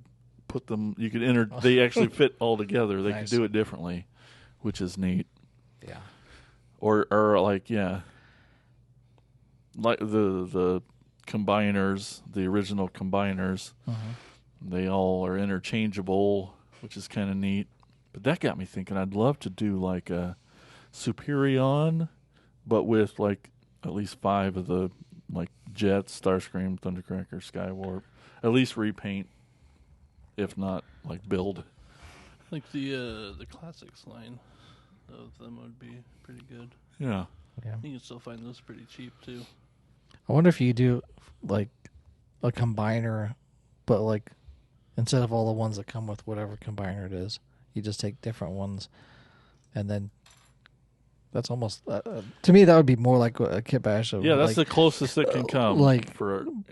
put them. You could enter. They actually fit all together. They could do it differently, which is neat. Yeah. Or like like the combiners, the original combiners. They all are interchangeable, which is kind of neat. But that got me thinking. I'd love to do like a Superion, but with like at least 5 of the like Jets, Starscream, Thundercracker, Skywarp. At least repaint, if not like build. I think the classics line of them would be pretty good. Yeah. You can still find those pretty cheap too. I wonder if you do like a combiner, but like instead of all the ones that come with whatever combiner it is, you just take different ones, and then that's almost to me that would be more like a Kitbash. Yeah, that's like, the closest it can come.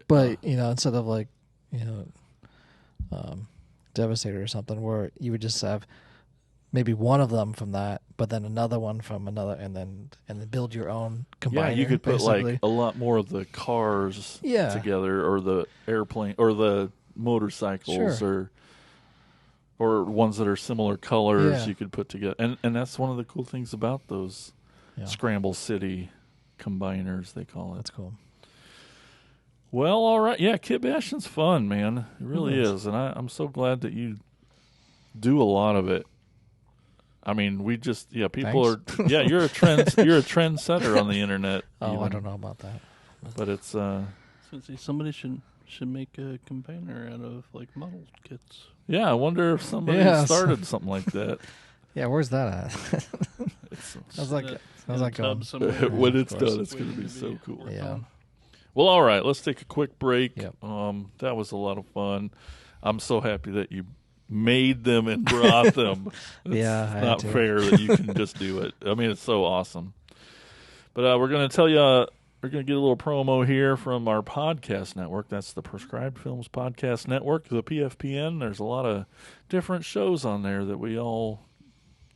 But instead of like Devastator or something, where you would just have maybe one of them from that, but then another one from another, and then build your own combiner. Yeah, you could put basically. like a lot more of the cars together, or the airplane, or the motorcycles, or ones that are similar colors. You could put together, and that's one of the cool things about those Scramble City combiners, they call it. That's cool. Well, all right, yeah, Kitbashing's fun, man. It really is, and I'm so glad that you do a lot of it. I mean, we just people are you're a trendsetter on the internet. Oh, I don't know about that, but it's somebody should make a combiner out of like model kits. Yeah, I wonder if somebody started something like that. Yeah, where's that at? Sounds like when it's done, it's going to be so cool. Yeah. Well, all right, let's take a quick break. Yep. That was a lot of fun. I'm so happy that you made them and brought them. It's not fair that you can just do it. I mean, it's so awesome. But we're going to tell you, we're going to get a little promo here from our podcast network. That's the Prescribed Films Podcast Network, the PFPN. There's a lot of different shows on there that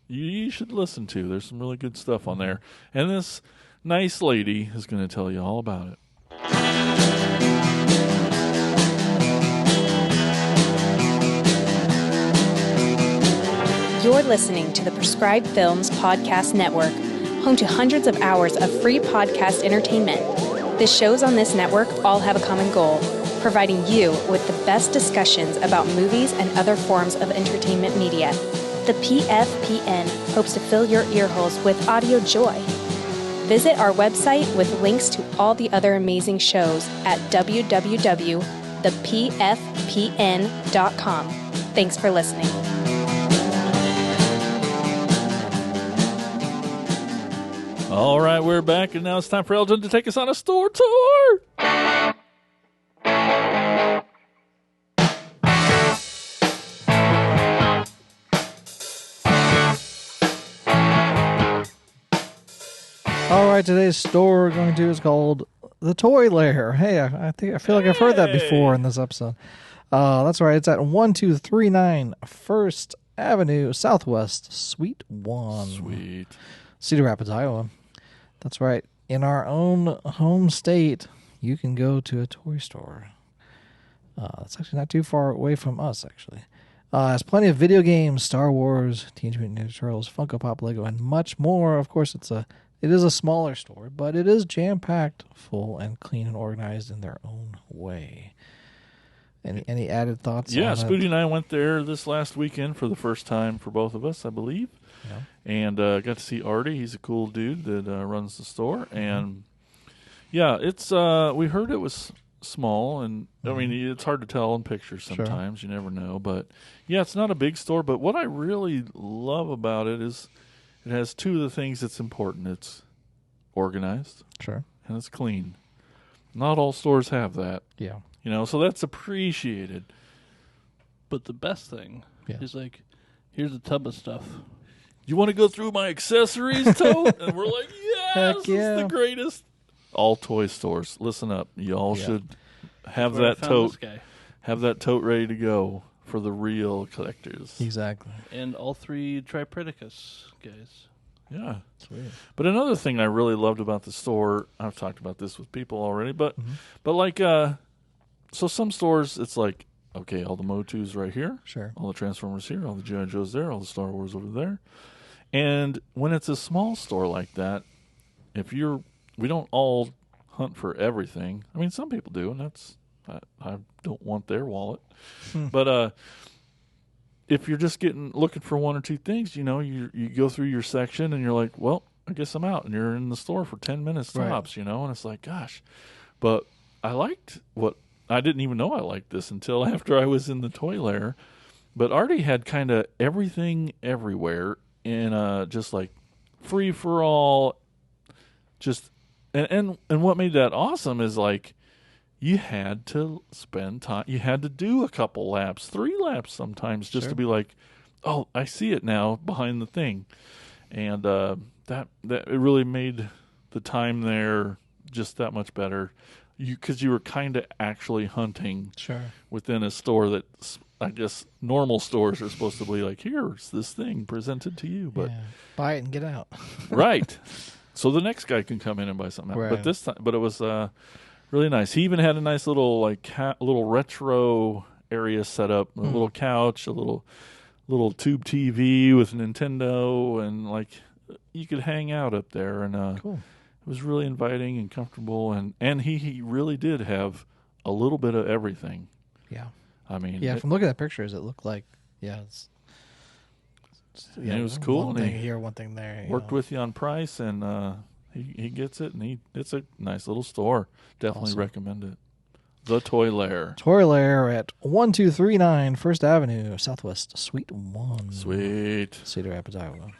you should listen to. There's some really good stuff on there. And this nice lady is going to tell you all about it. You're listening to the Prescribed Films Podcast Network, home to hundreds of hours of free podcast entertainment. The shows on this network all have a common goal, providing you with the best discussions about movies and other forms of entertainment media. The PFPN hopes to fill your earholes with audio joy. Visit our website with links to all the other amazing shows at www.thepfpn.com. Thanks for listening. All right, we're back, and now it's time for Elgin to take us on a store tour. All right, today's store we're going to is called the Toy Lair. Hey, I feel like I've heard that before in this episode. That's right. It's at 1239 First Avenue Southwest, Suite 1. Sweet. Cedar Rapids, Iowa. That's right. In our own home state, you can go to a toy store. It's actually not too far away from us, actually. It has plenty of video games, Star Wars, Teenage Mutant Ninja Turtles, Funko Pop, Lego, and much more. Of course, it is a smaller store, but it is jam-packed, full, and clean and organized in their own way. Any added thoughts? Yeah, Spooty and I went there this last weekend for the first time for both of us, I believe. Yeah. And got to see Artie. He's a cool dude that runs the store. And yeah, it's we heard it was small, and I mean it's hard to tell in pictures sometimes. Sure. You never know, but yeah, it's not a big store. But what I really love about it is it has two of the things that's important. It's organized, sure, and it's clean. Not all stores have that. Yeah, so that's appreciated. But the best thing is like, here's a tub of stuff. You want to go through my accessories, Tote? And we're like, yes, this is the greatest. All toy stores, listen up. You all should have that tote. Have that tote ready to go for the real collectors. Exactly. And all 3 Tripredicus guys. Yeah. Sweet. But another thing I really loved about the store, I've talked about this with people already, but like, so some stores, it's like, okay, all the Motus right here. Sure. All the Transformers here, all the G.I. Joes there, all the Star Wars over there. And when it's a small store like that, we don't all hunt for everything. I mean, some people do, and I don't want their wallet. But if you're just looking for 1 or 2 things, you go through your section and you're like, well, I guess I'm out. And you're in the store for 10 minutes tops, and it's like, gosh. But I liked I didn't even know I liked this until after I was in the Toy Lair. But Artie had kind of everything everywhere in just like free for all. Just and what made that awesome is like you had to spend time. You had to do a couple laps, 3 laps sometimes, just to be like, oh, I see it now behind the thing, and that it really made the time there just that much better. Because you were kind of actually hunting within a store that I guess normal stores are supposed to be like, here's this thing presented to you, but buy it and get out. Right. So the next guy can come in and buy something else. But this time, it was really nice. He even had a nice little little retro area set up, a little couch, a little tube TV with Nintendo, and like you could hang out up there, and cool. It was really inviting and comfortable, and he really did have a little bit of everything. Yeah. I mean, from looking at pictures, it looked like it was cool. One thing here, one thing there. Worked with you on price, and he gets it, and it's a nice little store. Definitely recommend it. The Toy Lair. Toy Lair at 1239 First Avenue, Southwest, Suite 1. Sweet. Cedar Rapids, Iowa.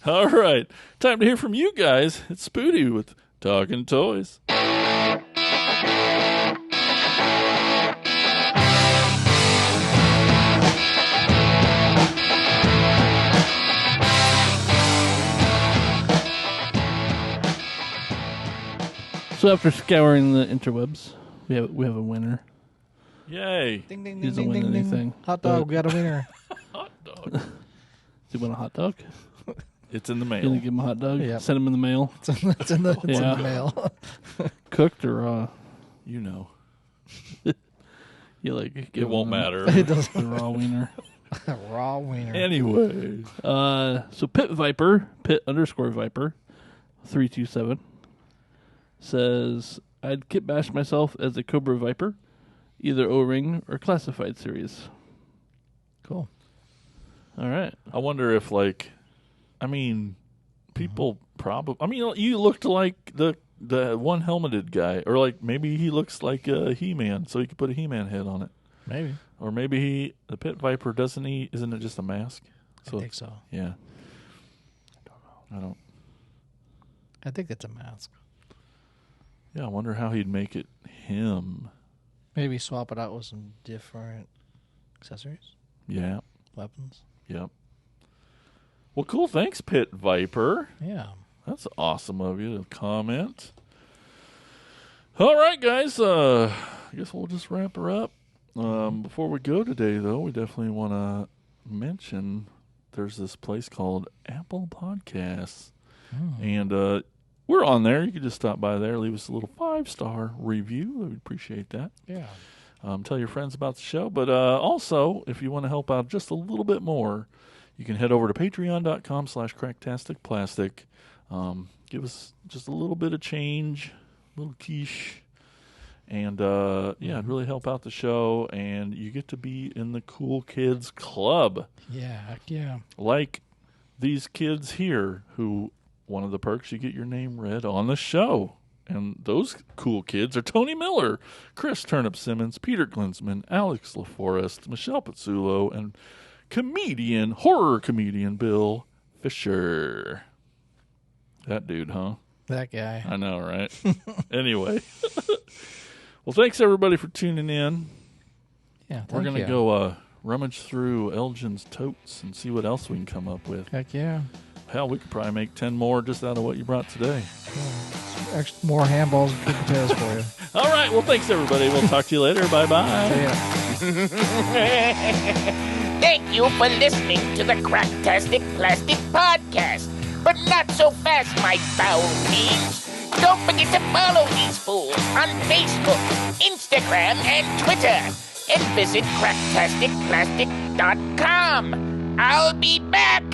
All right. Time to hear from you guys. It's Spooty with Talking Toys. So after scouring the interwebs, we have a winner. Yay. Ding, ding, He ding, doesn't ding, win ding, anything. ding. Hot dog, we got a winner. Hot dog. Does he want a hot dog? It's in the mail. You gonna give him a hot dog? Yep. Send him in the mail. It's in the mail. Cooked or raw? You know. You like It won't matter. It doesn't. The raw wiener. Raw wiener. Anyway. So Pit Viper, Pit_Viper, 327 says, I'd kitbash myself as a Cobra Viper, either O-ring or classified series. Cool. All right. I wonder if, people probably... you looked like the one helmeted guy, or maybe he looks like a He-Man, so you could put a He-Man head on it. Maybe. Or maybe the Pit Viper, isn't it just a mask? I think so. Yeah. I don't. I think it's a mask. Yeah, I wonder how he'd make it him. Maybe swap it out with some different accessories, Yeah. weapons. Yep. Well, cool. Thanks, Pit Viper. Yeah. That's awesome of you to comment. All right, guys. I guess we'll just wrap her up. Before we go today, though, we definitely want to mention there's this place called Apple Podcasts. And we're on there. You can just stop by there, leave us a little 5-star review. We'd appreciate that. Yeah. Tell your friends about the show. But also, if you want to help out just a little bit more, you can head over to patreon.com/cracktasticplastic. Give us just a little bit of change, a little quiche. And, it'd really help out the show. And you get to be in the Cool Kids Club. Yeah. Heck yeah. Like these kids here who... One of the perks, you get your name read on the show. And those cool kids are Tony Miller, Chris Turnip Simmons, Peter Glinsman, Alex LaForest, Michelle Pizzulo, and horror comedian Bill Fisher. That dude, huh? That guy. I know, right? Anyway. Well, thanks everybody for tuning in. Yeah, We're going to go rummage through Elgin's totes and see what else we can come up with. Heck yeah. Hell, we could probably make 10 more just out of what you brought today. More handballs and potatoes for you. All right. Well, thanks, everybody. We'll talk to you later. Bye-bye. See ya. Thank you for listening to the Cracktastic Plastic Podcast. But not so fast, my foul fiends. Don't forget to follow these fools on Facebook, Instagram, and Twitter. And visit cracktasticplastic.com. I'll be back.